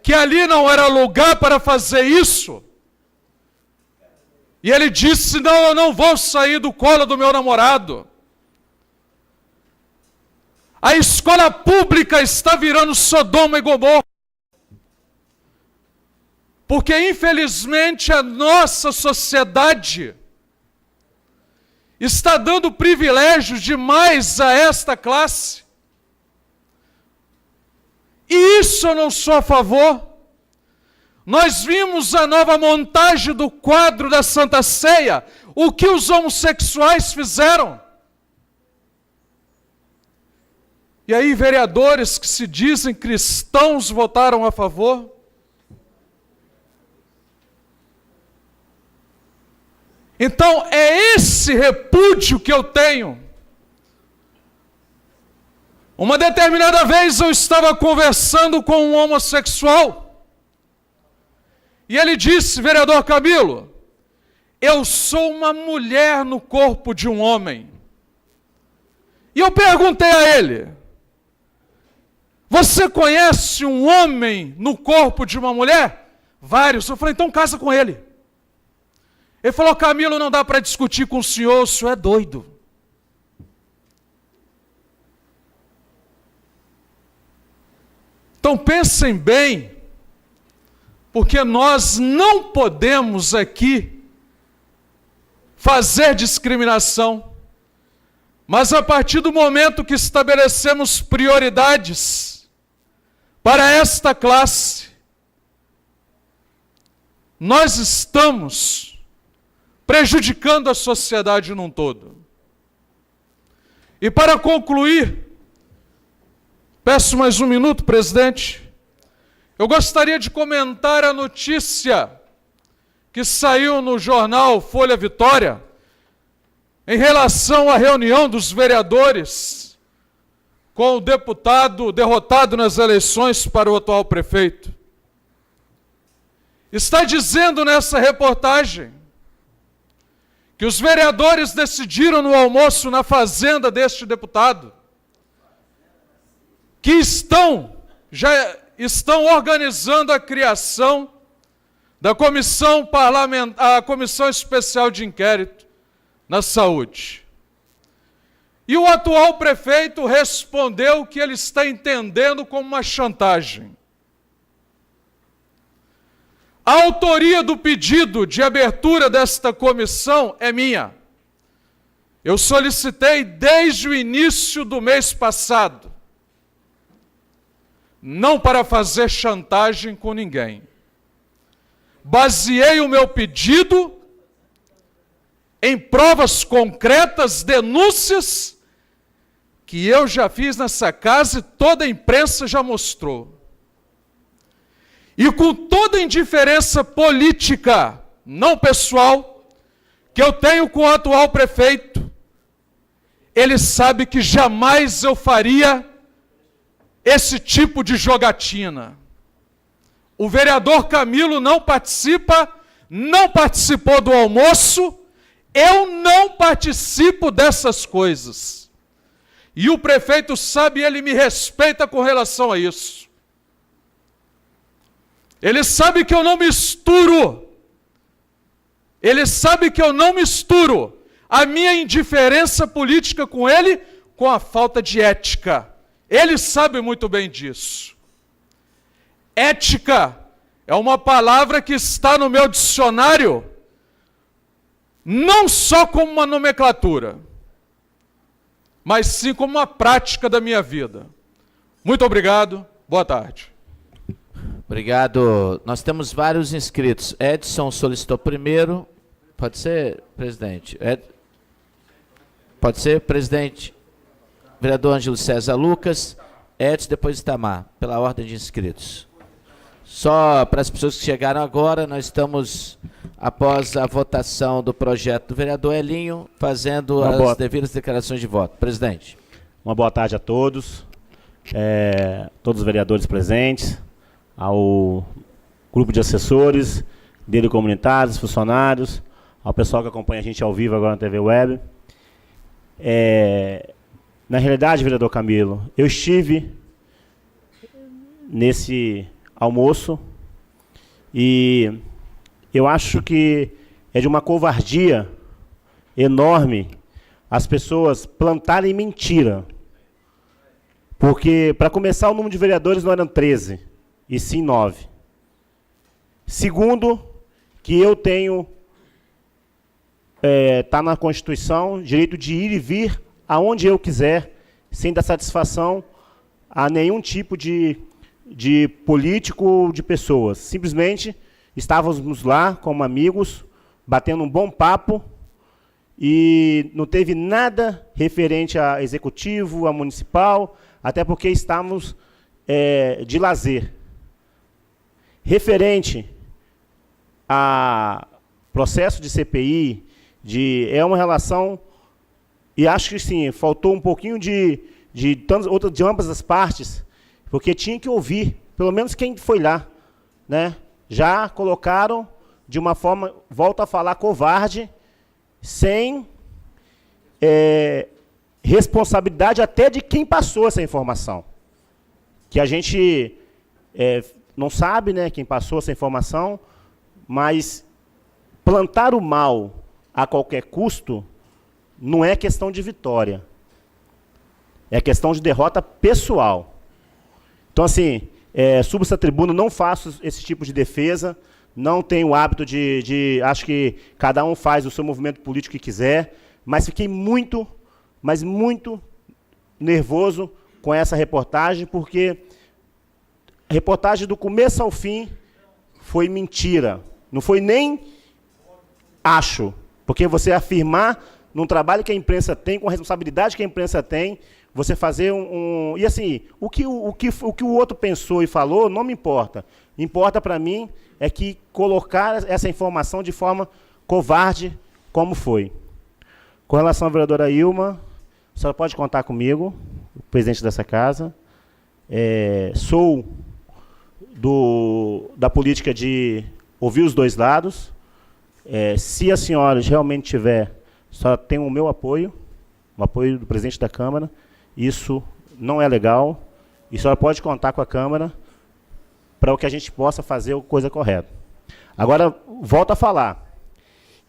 que ali não era lugar para fazer isso. E ele disse: não, eu não vou sair do colo do meu namorado. A escola pública está virando Sodoma e Gomorra. Porque, infelizmente, a nossa sociedade está dando privilégios demais a esta classe. E isso eu não sou a favor. Nós vimos a nova montagem do quadro da Santa Ceia, o que os homossexuais fizeram. E aí, vereadores que se dizem cristãos votaram a favor. Então, é esse repúdio que eu tenho. Uma determinada vez eu estava conversando com um homossexual, e ele disse: vereador Camilo, eu sou uma mulher no corpo de um homem. E eu perguntei a ele: você conhece um homem no corpo de uma mulher? Vários. Eu falei: então casa com ele. Ele falou: Camilo, não dá para discutir com o senhor é doido. Então pensem bem, porque nós não podemos aqui fazer discriminação, mas a partir do momento que estabelecemos prioridades para esta classe, nós estamos prejudicando a sociedade num todo. E para concluir, peço mais um minuto, presidente, eu gostaria de comentar a notícia que saiu no jornal Folha Vitória em relação à reunião dos vereadores com o deputado derrotado nas eleições para o atual prefeito. Está dizendo nessa reportagem que os vereadores decidiram no almoço na fazenda deste deputado que já estão organizando a criação da comissão parlamentar, a comissão especial de inquérito na saúde. E o atual prefeito respondeu que ele está entendendo como uma chantagem. A autoria do pedido de abertura desta comissão é minha. Eu solicitei desde o início do mês passado, não para fazer chantagem com ninguém. Baseei o meu pedido em provas concretas, denúncias que eu já fiz nessa casa e toda a imprensa já mostrou. E com toda a indiferença política, não pessoal, que eu tenho com o atual prefeito, ele sabe que jamais eu faria esse tipo de jogatina. O vereador Camilo não participou do almoço, eu não participo dessas coisas. E o prefeito sabe, ele me respeita com relação a isso. Ele sabe que eu não misturo. Ele sabe que eu não misturo a minha indiferença política com ele com a falta de ética. Ele sabe muito bem disso. Ética é uma palavra que está no meu dicionário, não só como uma nomenclatura, mas sim como uma prática da minha vida. Muito obrigado, boa tarde. Obrigado. Nós temos vários inscritos. Edson solicitou primeiro. Pode ser, presidente? Pode ser, presidente? Vereador Ângelo César Lucas, Edson, depois Itamar, pela ordem de inscritos. Só para as pessoas que chegaram agora, nós estamos, após a votação do projeto do vereador Elinho, fazendo as devidas declarações de voto. Presidente. Uma boa tarde a todos, todos os vereadores presentes, ao grupo de assessores, dele comunitários, funcionários, ao pessoal que acompanha a gente ao vivo agora na TV Web. Na realidade, vereador Camilo, eu estive nesse almoço e eu acho que é de uma covardia enorme as pessoas plantarem mentira. Porque, para começar, o número de vereadores não eram 13, e sim 9. Segundo, que eu tenho, está na Constituição, direito de ir e vir aonde eu quiser, sem dar satisfação a nenhum tipo de político ou de pessoas. Simplesmente estávamos lá como amigos, batendo um bom papo, e não teve nada referente a executivo, a municipal, até porque estávamos de lazer. Referente a processo de CPI, é uma relação, e acho que sim, faltou um pouquinho de ambas as partes, porque tinha que ouvir, pelo menos quem foi lá, né? Já colocaram de uma forma, volto a falar, covarde, sem responsabilidade até de quem passou essa informação. Que a gente não sabe, né, quem passou essa informação, mas plantar o mal a qualquer custo não é questão de vitória. É questão de derrota pessoal. Então, assim, subo essa tribuna, não faço esse tipo de defesa, não tenho o hábito acho que cada um faz o seu movimento político que quiser, mas fiquei muito, mas muito nervoso com essa reportagem, porque a reportagem do começo ao fim foi mentira. Não foi nem acho. Porque você afirmar num trabalho que a imprensa tem, com a responsabilidade que a imprensa tem, você fazer E assim, o que o outro pensou e falou não me importa. Importa para mim é que colocar essa informação de forma covarde, como foi. Com relação à vereadora Ilma, a senhora pode contar comigo, o presidente dessa casa. Sou da política de ouvir os dois lados. Se a senhora realmente tiver, só tem o meu apoio, o apoio do presidente da Câmara. Isso não é legal. E a senhora pode contar com a Câmara para que a gente possa fazer a coisa correta. Agora, volto a falar.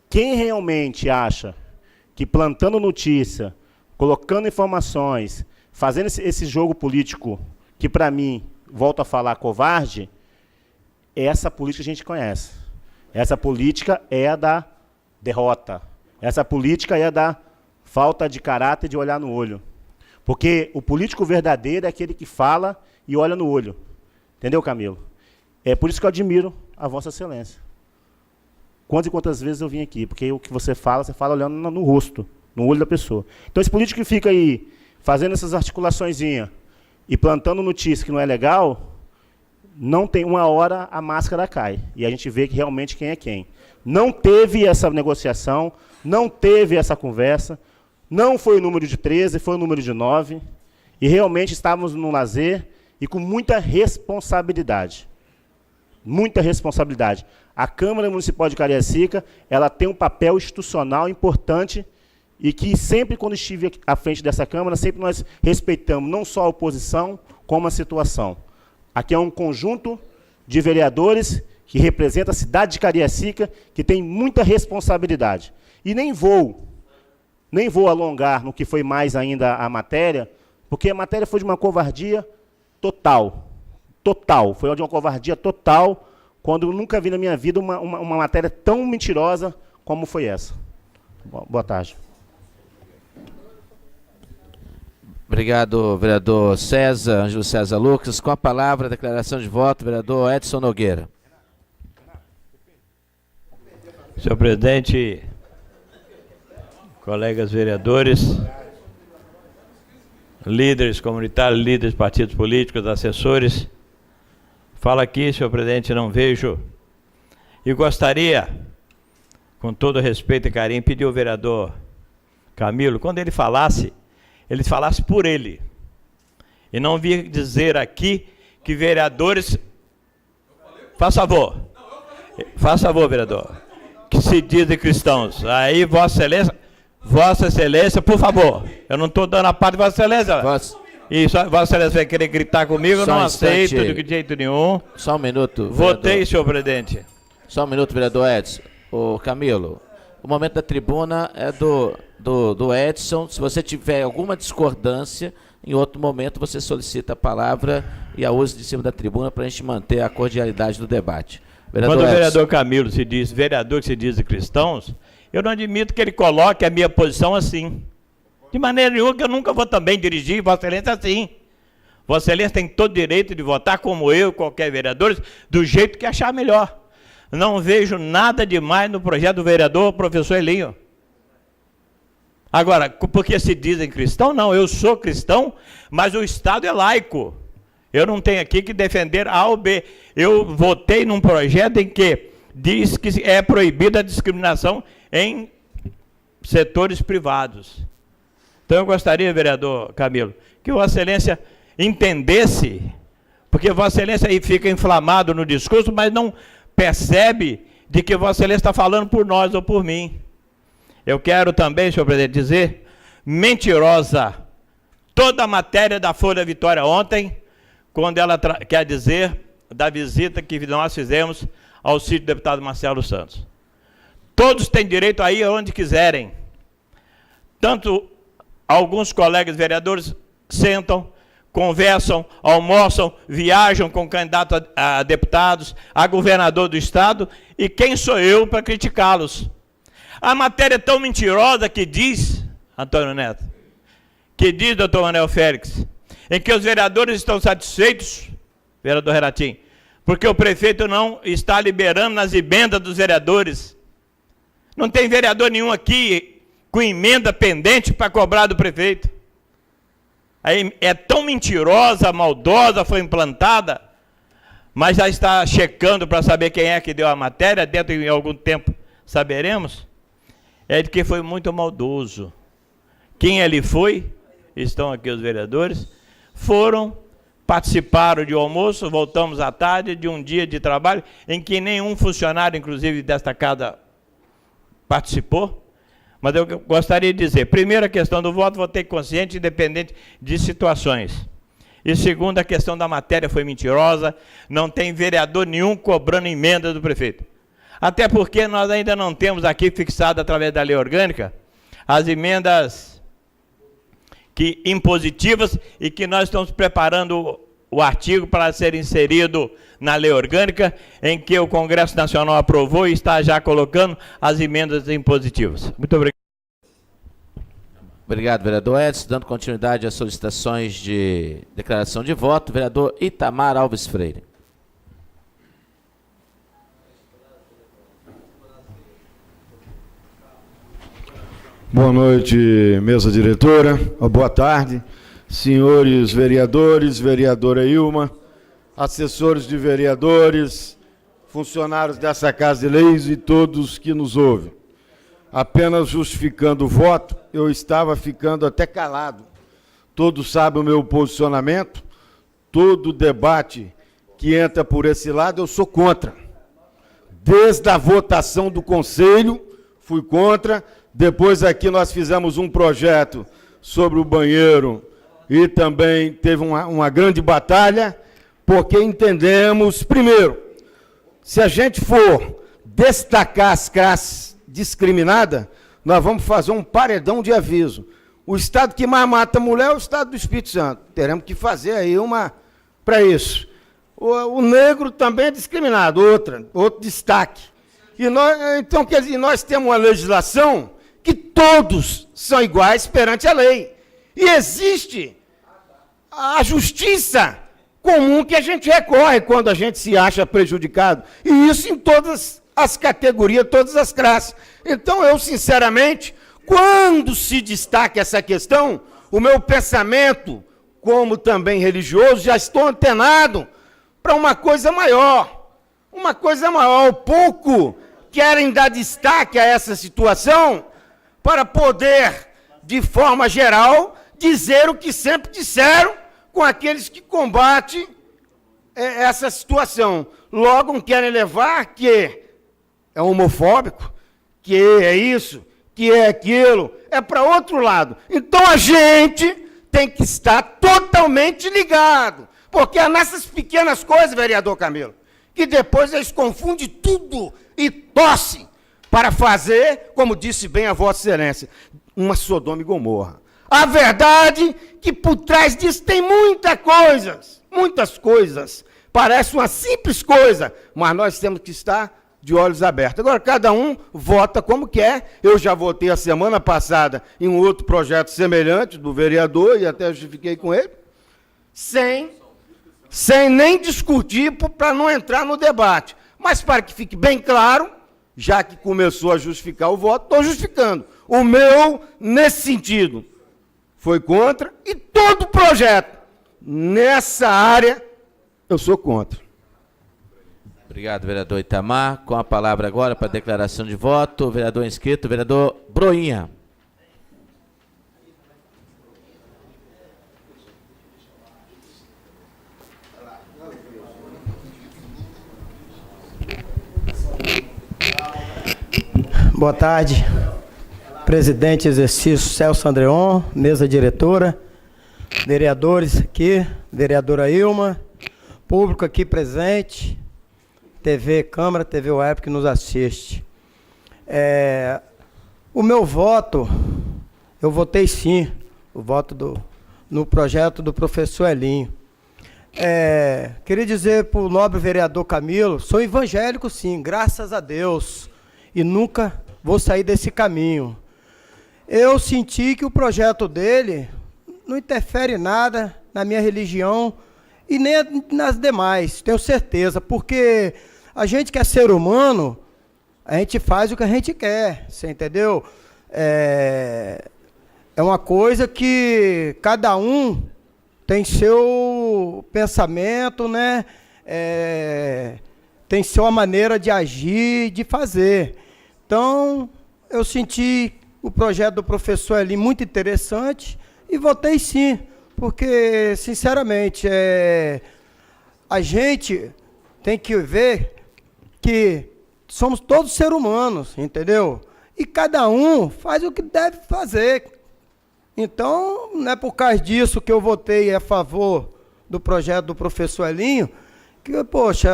Quem realmente acha que plantando notícia, colocando informações, fazendo esse jogo político, que para mim, volto a falar, covarde, essa política a gente conhece. Essa política é a da derrota. Essa política é a da falta de caráter, de olhar no olho. Porque o político verdadeiro é aquele que fala e olha no olho. Entendeu, Camilo? É por isso que eu admiro a Vossa Excelência. Quantas e quantas vezes eu vim aqui? Porque o que você fala olhando no rosto, no olho da pessoa. Então, esse político que fica aí, fazendo essas articulaçõezinhas e plantando notícia que não é legal, não tem uma hora a máscara cai. E a gente vê que realmente quem é quem. Não teve essa negociação, não teve essa conversa, não foi o número de 13, foi o número de 9, e realmente estávamos no lazer e com muita responsabilidade. Muita responsabilidade. A Câmara Municipal de Cariacica, ela tem um papel institucional importante e que sempre, quando estive à frente dessa Câmara, sempre nós respeitamos não só a oposição, como a situação. Aqui é um conjunto de vereadores que representa a cidade de Cariacica, que tem muita responsabilidade. E nem vou alongar no que foi mais ainda a matéria, porque a matéria foi de uma covardia total. Total. Foi de uma covardia total, quando eu nunca vi na minha vida uma matéria tão mentirosa como foi essa. Boa tarde. Obrigado, vereador César, Ângelo César Lucas. Com a palavra, a declaração de voto, vereador Edson Nogueira. Senhor presidente, colegas vereadores, líderes comunitários, líderes de partidos políticos, assessores, fala aqui, senhor presidente, não vejo, e gostaria, com todo respeito e carinho, pedir ao vereador Camilo, quando ele falasse por ele, e não vir dizer aqui que vereadores, faça favor, vereador, que se dizem cristãos. Aí, Vossa Excelência, por favor, eu não estou dando a parte de Vossa Excelência. Isso, Vossa Excelência vai querer gritar comigo, eu não aceito de jeito nenhum. Só um minuto. Votei, vereador. senhor presidente. Só um minuto, vereador Edson. Ô, Camilo, o momento da tribuna é do Edson. Se você tiver alguma discordância, em outro momento você solicita a palavra e a usa de cima da tribuna para a gente manter a cordialidade do debate. Vereador Quando Edson. o vereador Camilo se diz vereador que se diz cristãos, eu não admito que ele coloque a minha posição assim. De maneira nenhuma, que eu nunca vou também dirigir Vossa Excelência assim. Vossa Excelência tem todo o direito de votar, como eu, qualquer vereador, do jeito que achar melhor. Não vejo nada demais no projeto do vereador professor Elinho. Agora, porque se dizem cristão? Não, eu sou cristão, mas o Estado é laico. Eu não tenho aqui que defender A ou B. Eu votei num projeto em que diz que é proibida a discriminação em setores privados. Então eu gostaria, vereador Camilo, que Vossa Excelência entendesse, porque Vossa Excelência aí fica inflamado no discurso, mas não percebe de que Vossa Excelência está falando por nós ou por mim. Eu quero também, senhor presidente, dizer, mentirosa, toda a matéria da Folha Vitória ontem, quando ela quer dizer da visita que nós fizemos ao sítio do deputado Marcelo Santos. Todos têm direito a ir aonde quiserem. Tanto alguns colegas vereadores sentam, conversam, almoçam, viajam com candidato a deputados, a governador do estado, e quem sou eu para criticá-los? A matéria é tão mentirosa que diz, Antônio Neto, que diz, doutor Manuel Félix, em que os vereadores estão satisfeitos, vereador Renatinho, porque o prefeito não está liberando nas emendas dos vereadores. Não tem vereador nenhum aqui com emenda pendente para cobrar do prefeito. Aí é tão mentirosa, maldosa, foi implantada, mas já está checando para saber quem é que deu a matéria, dentro de algum tempo saberemos. É de que foi muito maldoso. Quem ele foi, estão aqui os vereadores, foram, participaram de um almoço, voltamos à tarde, de um dia de trabalho, em que nenhum funcionário, inclusive desta casa, participou. Mas eu gostaria de dizer, primeiro, a questão do voto, vou ter consciente, independente de situações. E segundo, a questão da matéria foi mentirosa, não tem vereador nenhum cobrando emenda do prefeito. Até porque nós ainda não temos aqui fixado, através da lei orgânica, as emendas impositivas, e que nós estamos preparando o artigo para ser inserido na lei orgânica, em que o Congresso Nacional aprovou e está já colocando as emendas impositivas. Muito obrigado. Obrigado, vereador Edson. Dando continuidade às solicitações de declaração de voto, vereador Itamar Alves Freire. Boa noite, mesa diretora. Boa tarde, senhores vereadores, vereadora Ilma, assessores de vereadores, funcionários dessa Casa de Leis e todos que nos ouvem. Apenas justificando o voto, eu estava ficando até calado. Todos sabem o meu posicionamento, todo debate que entra por esse lado, eu sou contra. Desde a votação do Conselho, fui contra. Depois aqui nós fizemos um projeto sobre o banheiro e também teve uma grande batalha, porque entendemos, primeiro, se a gente for destacar as classes discriminadas, nós vamos fazer um paredão de aviso. O estado que mais mata mulher é o estado do Espírito Santo. Teremos que fazer aí uma para isso. O negro também é discriminado, outro destaque. Então, quer dizer, nós temos uma legislação que todos são iguais perante a lei. E existe a justiça comum que a gente recorre quando a gente se acha prejudicado. E isso em todas as categorias, todas as classes. Então, eu, sinceramente, quando se destaca essa questão, o meu pensamento, como também religioso, já estou antenado para uma coisa maior. Uma coisa maior. Pouco querem dar destaque a essa situação para poder, de forma geral, dizer o que sempre disseram com aqueles que combatem essa situação. Logo, não querem levar que é homofóbico, que é isso, que é aquilo, é para outro lado. Então, a gente tem que estar totalmente ligado, porque é nessas pequenas coisas, vereador Camilo, que depois eles confundem tudo e tossem para fazer, como disse bem a Vossa Excelência, uma Sodoma e Gomorra. A verdade é que por trás disso tem muitas coisas. Parece uma simples coisa, mas nós temos que estar de olhos abertos. Agora, cada um vota como quer. Eu já votei a semana passada em um outro projeto semelhante do vereador, e até justifiquei com ele, sem nem discutir, para não entrar no debate. Mas para que fique bem claro, já que começou a justificar o voto, estou justificando. O meu, nesse sentido, foi contra, e todo projeto nessa área eu sou contra. Obrigado, vereador Itamar. Com a palavra agora para a declaração de voto, o vereador inscrito, o vereador Broinha. Boa tarde, presidente exercício Celso Andreon, mesa diretora, vereadores aqui, vereadora Ilma, público aqui presente, TV Câmara, TV Web que nos assiste. O meu voto, eu votei sim, o voto no projeto do professor Elinho. Queria dizer para o nobre vereador Camilo, sou evangélico sim, graças a Deus, e nunca vou sair desse caminho. Eu senti que o projeto dele não interfere nada na minha religião e nem nas demais, tenho certeza, porque a gente que é ser humano, a gente faz o que a gente quer, você entendeu? É uma coisa que cada um tem seu pensamento, né? Tem sua maneira de agir, de fazer. Então, eu senti o projeto do professor Elinho muito interessante e votei sim, porque, sinceramente, a gente tem que ver que somos todos seres humanos, entendeu? E cada um faz o que deve fazer. Então, não é por causa disso que eu votei a favor do projeto do professor Elinho, que, poxa,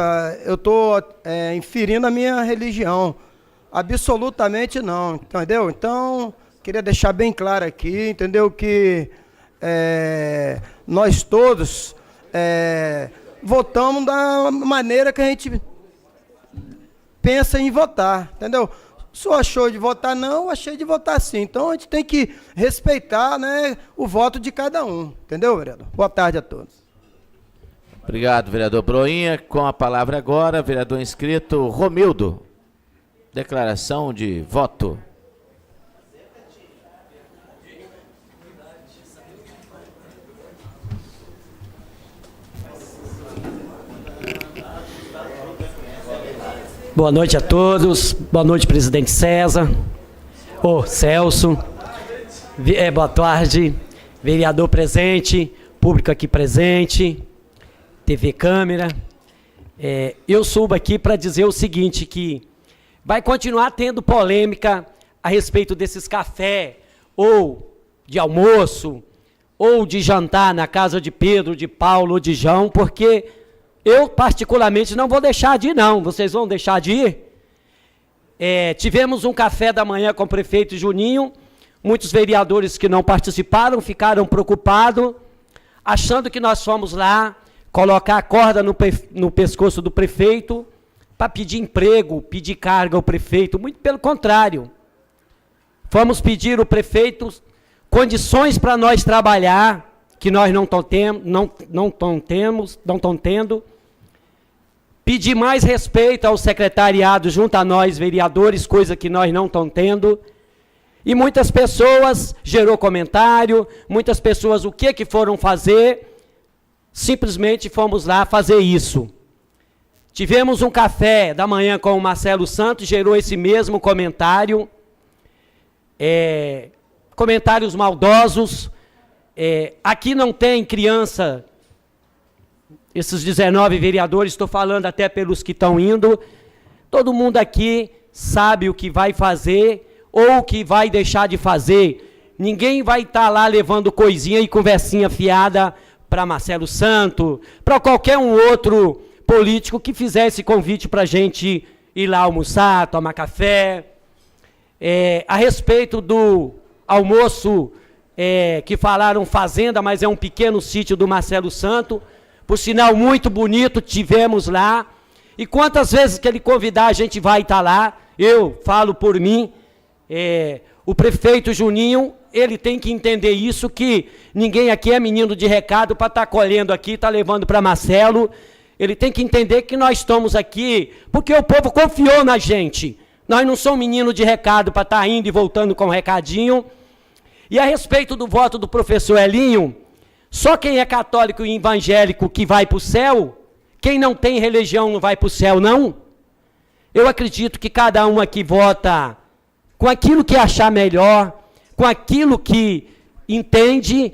eu estou inferindo a minha religião. Absolutamente não, entendeu? Então, queria deixar bem claro aqui, entendeu? Que nós todos votamos da maneira que a gente pensa em votar, entendeu? O senhor achou de votar não, eu achei de votar sim. Então, a gente tem que respeitar, né, o voto de cada um, entendeu, vereador? Boa tarde a todos. Obrigado, vereador Broinha. Com a palavra agora, vereador inscrito Romildo. Declaração de voto. Boa noite a todos. Boa noite, presidente César. Celso. Boa tarde, vereador presente, público aqui presente, TV Câmara. Eu subo aqui para dizer o seguinte, que vai continuar tendo polêmica a respeito desses café, ou de almoço, ou de jantar na casa de Pedro, de Paulo ou de João, porque eu, particularmente, não vou deixar de ir, não. Vocês vão deixar de ir? Tivemos um café da manhã com o prefeito Juninho, muitos vereadores que não participaram ficaram preocupados, achando que nós fomos lá colocar a corda no pescoço do prefeito para pedir emprego, pedir carga ao prefeito. Muito pelo contrário. Fomos pedir ao prefeito condições para nós trabalhar, que nós não estão tendo. Pedir mais respeito ao secretariado junto a nós, vereadores, coisa que nós não estamos tendo. E muitas pessoas, gerou comentário, muitas pessoas, o que foram fazer? Simplesmente fomos lá fazer isso. Tivemos um café da manhã com o Marcelo Santos, gerou esse mesmo comentário. Comentários maldosos. Aqui não tem criança. Esses 19 vereadores, estou falando até pelos que estão indo, todo mundo aqui sabe o que vai fazer ou o que vai deixar de fazer. Ninguém vai estar lá levando coisinha e conversinha fiada para Marcelo Santos, para qualquer um outro político que fizesse convite para a gente ir lá almoçar, tomar café. A respeito do almoço, que falaram fazenda, mas é um pequeno sítio do Marcelo Santos, por sinal muito bonito, tivemos lá, e quantas vezes que ele convidar a gente vai estar lá, eu falo por mim, o prefeito Juninho, ele tem que entender isso, que ninguém aqui é menino de recado para estar colhendo aqui, estar levando para Marcelo, ele tem que entender que nós estamos aqui, porque o povo confiou na gente, nós não somos menino de recado para estar indo e voltando com um recadinho. E a respeito do voto do professor Elinho, só quem é católico e evangélico que vai para o céu, quem não tem religião não vai para o céu, não? Eu acredito que cada um aqui vota com aquilo que achar melhor, com aquilo que entende,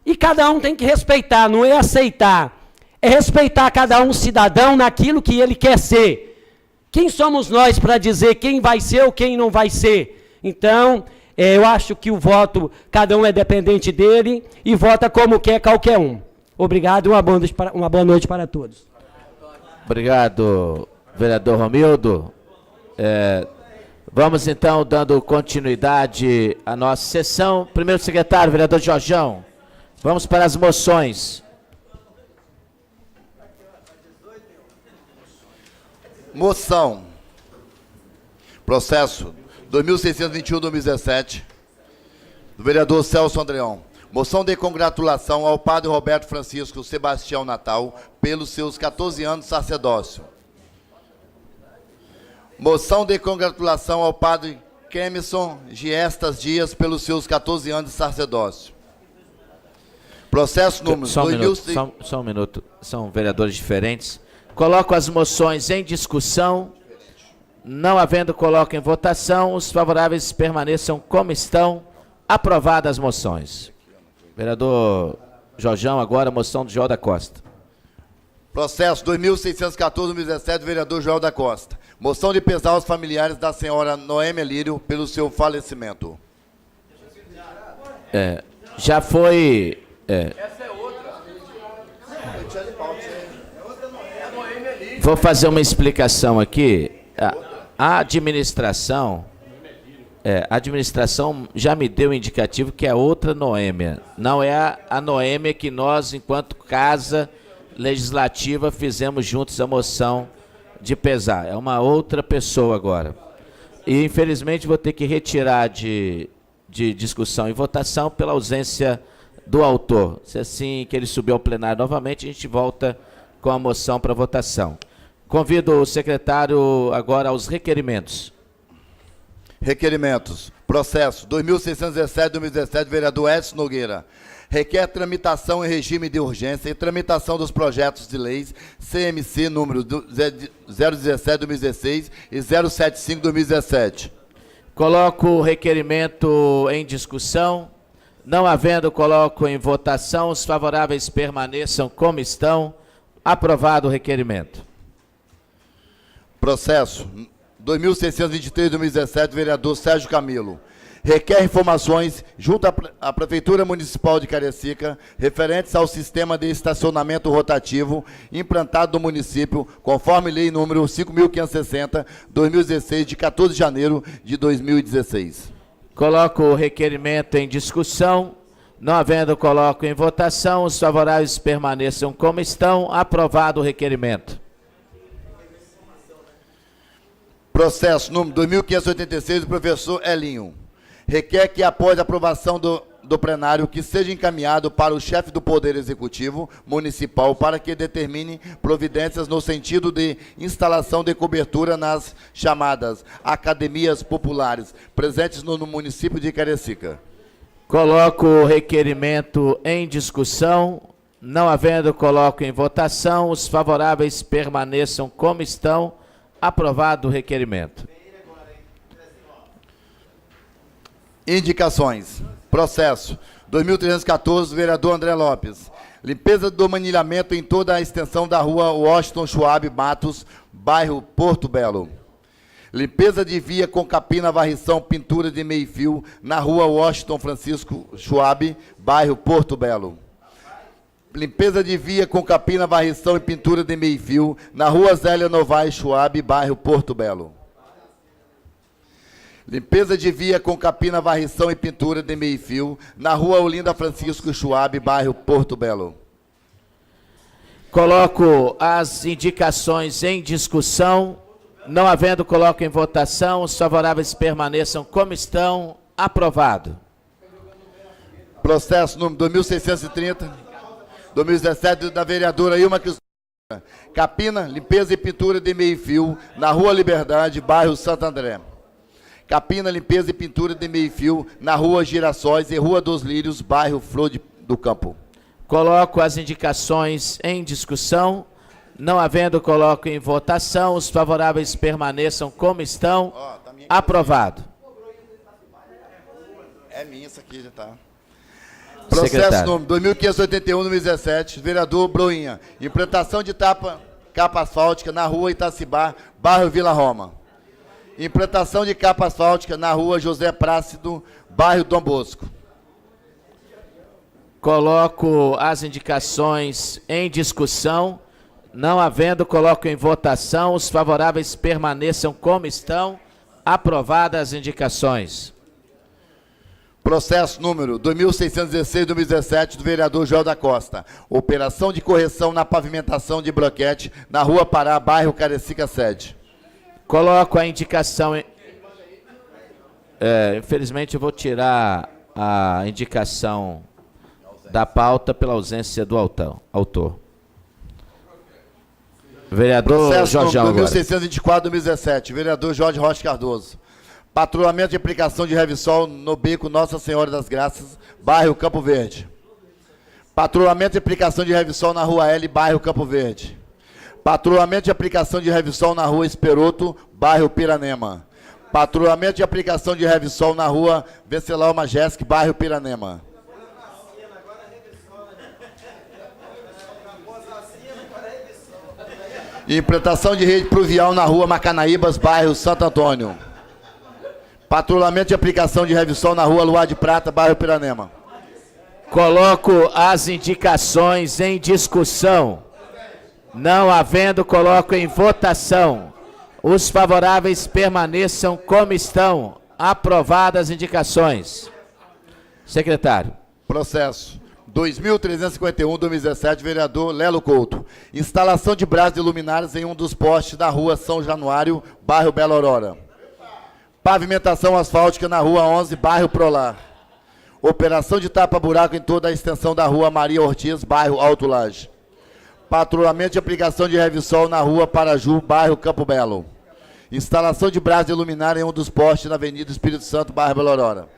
e cada um tem que respeitar, não é aceitar, é respeitar cada um cidadão naquilo que ele quer ser. Quem somos nós para dizer quem vai ser ou quem não vai ser? Então, eu acho que o voto, cada um é dependente dele e vota como quer qualquer um. Obrigado e uma boa noite para todos. Obrigado, vereador Romildo. Vamos então dando continuidade à nossa sessão. Primeiro secretário, vereador Jorjão. Vamos para as moções. Moção. Processo 2621-2017, do vereador Celso Andreão. Moção de congratulação ao padre Roberto Francisco Sebastião Natal pelos seus 14 anos de sacerdócio. Moção de congratulação ao padre Kemison Giestas Dias pelos seus 14 anos de sacerdócio. Processo número Só um minuto. São vereadores diferentes. Coloco as moções em discussão. Não havendo, coloco em votação. Os favoráveis permaneçam como estão. Aprovadas as moções. Vereador Jorjão, agora moção do João da Costa. Processo 2614-2017, vereador João da Costa. Moção de pesar aos familiares da senhora Noêmia Lírio pelo seu falecimento. Já foi... Essa é outra. Vou fazer uma explicação aqui. A administração já me deu indicativo que é outra Noêmia. Não é a Noêmia que nós, enquanto Casa Legislativa, fizemos juntos a moção de pesar. É uma outra pessoa agora. E, infelizmente, vou ter que retirar de discussão e votação pela ausência do autor. Se assim que ele subir ao plenário novamente, a gente volta com a moção para votação. Convido o secretário agora aos requerimentos. Requerimentos. Processo 2617-2017, vereador Edson Nogueira. Requer tramitação em regime de urgência e tramitação dos projetos de leis CMC número 017-2016 e 075-2017. Coloco o requerimento em discussão. Não havendo, coloco em votação. Os favoráveis permaneçam como estão. Aprovado o requerimento. Processo 2623-2017, vereador Sérgio Camilo. Requer informações junto à Prefeitura Municipal de Cariacica referentes ao sistema de estacionamento rotativo implantado no município, conforme lei número 5.560/2016, de 14 de janeiro de 2016. Coloco o requerimento em discussão. Não havendo, coloco em votação. Os favoráveis permaneçam como estão. Aprovado o requerimento. Processo número 2586, do professor Elinho. Requer que, após a aprovação do plenário, que seja encaminhado para o chefe do Poder Executivo Municipal para que determine providências no sentido de instalação de cobertura nas chamadas academias populares presentes no município de Cariacica. Coloco o requerimento em discussão. Não havendo, coloco em votação. Os favoráveis permaneçam como estão. Aprovado o requerimento. Indicações. Processo 2314, vereador André Lopes. Limpeza do manilhamento em toda a extensão da rua Washington Schwab Matos, bairro Porto Belo. Limpeza de via com capina, varrição, pintura de meio-fio na rua Washington Francisco Schwab, bairro Porto Belo. Limpeza de via com capina, varrição e pintura de meio-fio na rua Zélia Novaes Schwab, bairro Porto Belo. Limpeza de via com capina, varrição e pintura de meio-fio na rua Olinda Francisco Schwab, bairro Porto Belo. Coloco as indicações em discussão. Não havendo, coloco em votação. Os favoráveis permaneçam como estão. Aprovado. Processo número 2630, 2017, da vereadora Ilma Cristina. Capina, limpeza e pintura de meio-fio na rua Liberdade, bairro Santo André. Capina, limpeza e pintura de meio-fio na rua Girassóis e rua dos Lírios, bairro Flor do Campo. Coloco as indicações em discussão. Não havendo, coloco em votação. Os favoráveis permaneçam como estão. Aprovado. É minha isso aqui, já está. Processo Secretário. número 2581-2017, vereador Broinha. Implantação de capa asfáltica na rua Itacibá, bairro Vila Roma. Implantação de capa asfáltica na rua José Plácido, bairro Dom Bosco. Coloco as indicações em discussão. Não havendo, coloco em votação. Os favoráveis permaneçam como estão. Aprovadas as indicações. Processo número 2616-2017, do vereador João da Costa. Operação de correção na pavimentação de bloquete na rua Pará, bairro Cariacica Sede. Coloco a indicação... infelizmente, eu vou tirar a indicação da pauta pela ausência do autor. Vereador Processo Jorjão agora. 2624-2017, vereador Jorge Rocha Cardoso. Patrulhamento de aplicação de Revsol no beco Nossa Senhora das Graças, bairro Campo Verde. Patrulhamento de aplicação de Revsol na rua L, bairro Campo Verde. Patrulhamento de aplicação de Revsol na rua Esperoto, bairro Piranema. Patrulhamento de aplicação de Revsol na rua Venceslau Majeski, bairro Piranema. Implantação de rede pluvial na rua Macanaíbas, bairro Santo Antônio. Patrulhamento de aplicação de Revsol na rua Luar de Prata, bairro Piranema. Coloco as indicações em discussão. Não havendo, coloco em votação. Os favoráveis permaneçam como estão. Aprovadas as indicações. Secretário. Processo 2351-2017, vereador Lelo Couto. Instalação de brasas de luminárias em um dos postes da rua São Januário, bairro Bela Aurora. Pavimentação asfáltica na rua 11, bairro Prolar. Operação de tapa-buraco em toda a extensão da rua Maria Ortiz, bairro Alto Laje. Patrulhamento de aplicação de Revsol na rua Paraju, bairro Campo Belo. Instalação de brasas de luminária em um dos postes na Avenida Espírito Santo, bairro Bela Aurora.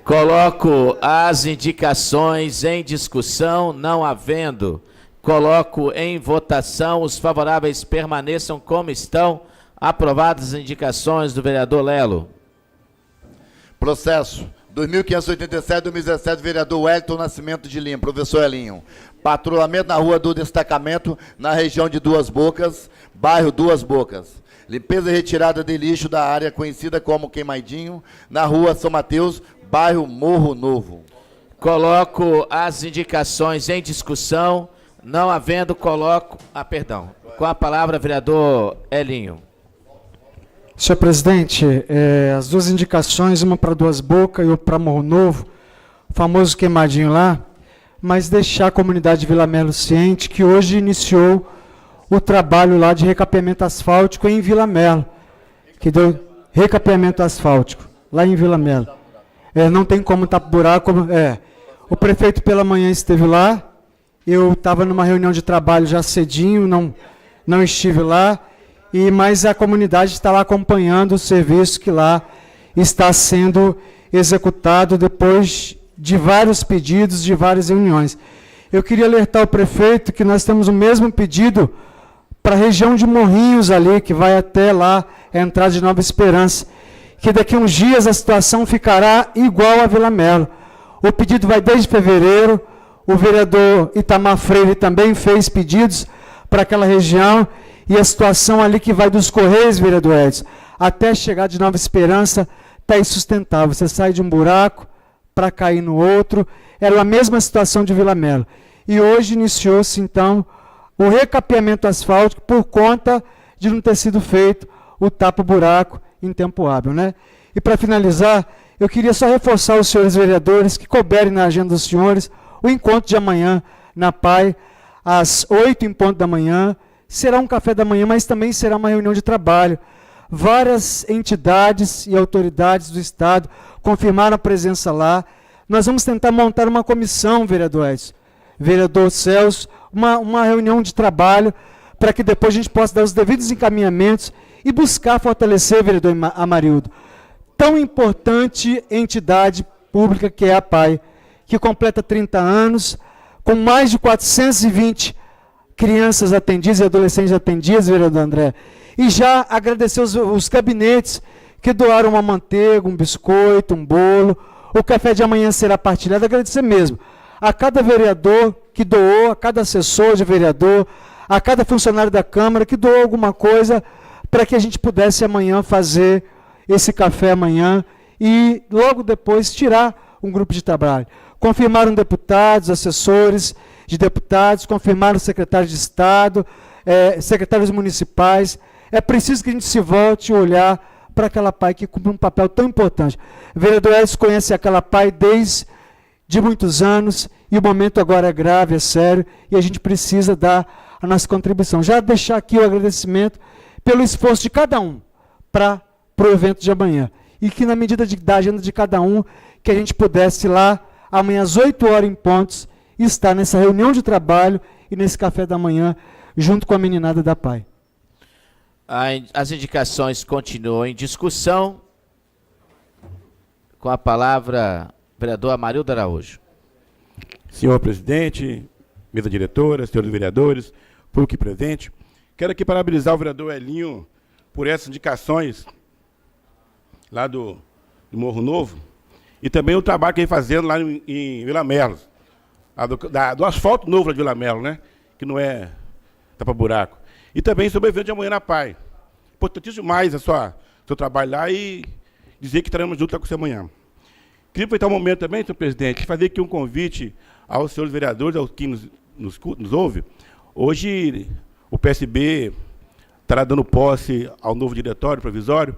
Coloco as indicações em discussão, não havendo, coloco em votação. Os favoráveis permaneçam como estão. Aprovadas as indicações do vereador Lelo. Processo 2587-2017, vereador Wellington Nascimento de Lima, professor Elinho. Patrulhamento na rua do Destacamento, na região de Duas Bocas, bairro Duas Bocas. Limpeza e retirada de lixo da área conhecida como Queimadinho, na rua São Mateus, bairro Morro Novo. Coloco as indicações em discussão, não havendo, coloco... Com a palavra, vereador Elinho. Senhor presidente, as duas indicações, uma para Duas Bocas e outra para Morro Novo, o famoso queimadinho lá, mas deixar a comunidade de Vila Melo ciente que hoje iniciou o trabalho lá de recapeamento asfáltico em Vila Melo, que deu recapeamento asfáltico lá em Vila Melo. Não tem como tapar buraco. O prefeito pela manhã esteve lá, eu estava numa reunião de trabalho já cedinho, não estive lá, mas a comunidade está lá acompanhando o serviço que lá está sendo executado depois de vários pedidos, de várias reuniões. Eu queria alertar o prefeito que nós temos o mesmo pedido para a região de Morrinhos ali, que vai até lá a entrada de Nova Esperança, que daqui a uns dias a situação ficará igual a Vila Melo. O pedido vai desde fevereiro, o vereador Itamar Freire também fez pedidos para aquela região, e a situação ali que vai dos Correios, vereador Edson, até chegar de Nova Esperança, está insustentável. Você sai de um buraco para cair no outro, era a mesma situação de Vila Melo. E hoje iniciou-se, então, o recapeamento asfáltico por conta de não ter sido feito o tapa-buraco em tempo hábil, né? E para finalizar, eu queria só reforçar os senhores vereadores que couberem na agenda dos senhores o encontro de amanhã na PAI, às 8 em ponto da manhã. Será um café da manhã, mas também será uma reunião de trabalho. Várias entidades e autoridades do Estado confirmaram a presença lá. Nós vamos tentar montar uma comissão, vereador Edson, vereador Celso, uma reunião de trabalho, para que depois a gente possa dar os devidos encaminhamentos e buscar fortalecer, vereador Amarildo, tão importante entidade pública que é a PAI, que completa 30 anos, com mais de 420 crianças atendidas e adolescentes atendidas, vereador André, e já agradecer os gabinetes que doaram uma manteiga, um biscoito, um bolo. O café de amanhã será partilhado. Agradecer mesmo a cada vereador que doou, a cada assessor de vereador, a cada funcionário da Câmara que doou alguma coisa para que a gente pudesse amanhã fazer esse café amanhã e logo depois tirar um grupo de trabalho. Confirmaram deputados, assessores de deputados, confirmaram secretários de Estado, secretários municipais. É preciso que a gente se volte a olhar para aquela PAI que cumpre um papel tão importante. O vereador Edson conhece aquela PAI desde muitos anos, e o momento agora é grave, é sério, e a gente precisa dar a nossa contribuição. Já deixar aqui o agradecimento pelo esforço de cada um para o evento de amanhã. e que na medida da agenda de cada um, que a gente pudesse lá, amanhã às 8 horas em pontos, estar nessa reunião de trabalho e nesse café da manhã, junto com a meninada da PAI. As indicações continuam em discussão. Com a palavra, vereador Amarildo Araújo. Senhor presidente, mesa diretora, senhores vereadores, público presente, quero aqui parabenizar o vereador Elinho por essas indicações lá do Morro Novo e também o trabalho que ele fazendo lá em Vila Melo, do asfalto novo lá de Vila Melo, né? Que não é tapa-buraco. E também sobre o evento de amanhã na PAI. Importantíssimo demais seu trabalho lá e dizer que estaremos juntos lá com você amanhã. Queria aproveitar o momento também, senhor presidente, fazer aqui um convite aos senhores vereadores, aos que nos ouvem. Hoje, o PSB estará dando posse ao novo diretório provisório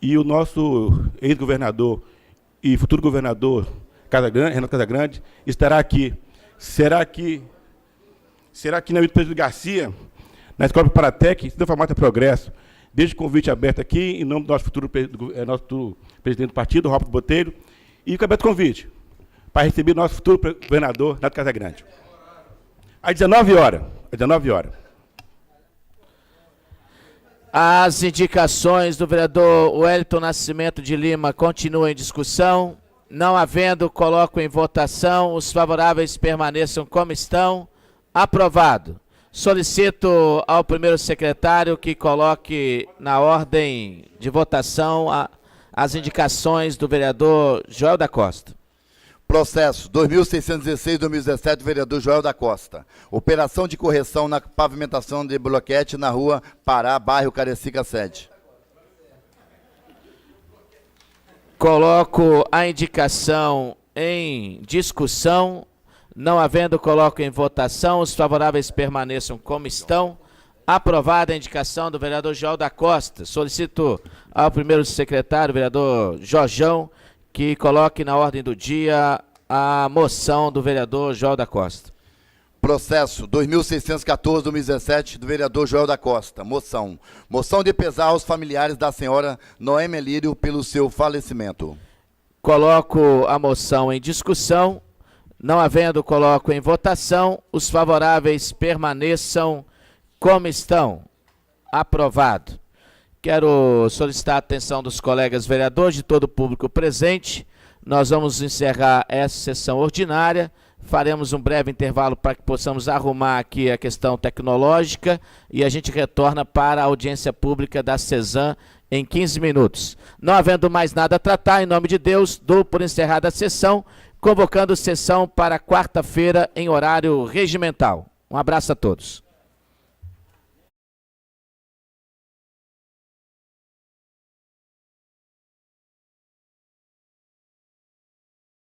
e o nosso ex-governador e futuro governador Renato Casagrande estará aqui. Será aqui na Avenida Presidente Garcia, na Escola Paratec, da Farmácia Progresso. Desde o convite aberto aqui, em nome do nosso futuro presidente do partido, Roberto Botelho, e fica aberto o convite para receber nosso futuro governador, Renato Casagrande. Às 19 horas. Às 19 horas. As indicações do vereador Wellington Nascimento de Lima continuam em discussão. Não havendo, coloco em votação. Os favoráveis permaneçam como estão. Aprovado. Solicito ao primeiro secretário que coloque na ordem de votação as indicações do vereador Joel da Costa. Processo 2616-2017, vereador Joel da Costa. Operação de correção na pavimentação de bloquete na rua Pará, bairro Carecica Sede. Coloco a indicação em discussão. Não havendo, coloco em votação. Os favoráveis permaneçam como estão. Aprovada a indicação do vereador Joel da Costa. Solicito ao primeiro secretário, vereador Jorjão, que coloque na ordem do dia a moção do vereador Joel da Costa. Processo 2614-2017, do vereador Joel da Costa. Moção. Moção de pesar aos familiares da senhora Noêmia Lírio pelo seu falecimento. Coloco a moção em discussão. Não havendo, coloco em votação. Os favoráveis permaneçam como estão. Aprovado. Quero solicitar a atenção dos colegas vereadores, de todo o público presente. Nós vamos encerrar essa sessão ordinária. Faremos um breve intervalo para que possamos arrumar aqui a questão tecnológica e a gente retorna para a audiência pública da CESAM em 15 minutos. Não havendo mais nada a tratar, em nome de Deus, dou por encerrada a sessão, convocando sessão para quarta-feira em horário regimental. Um abraço a todos.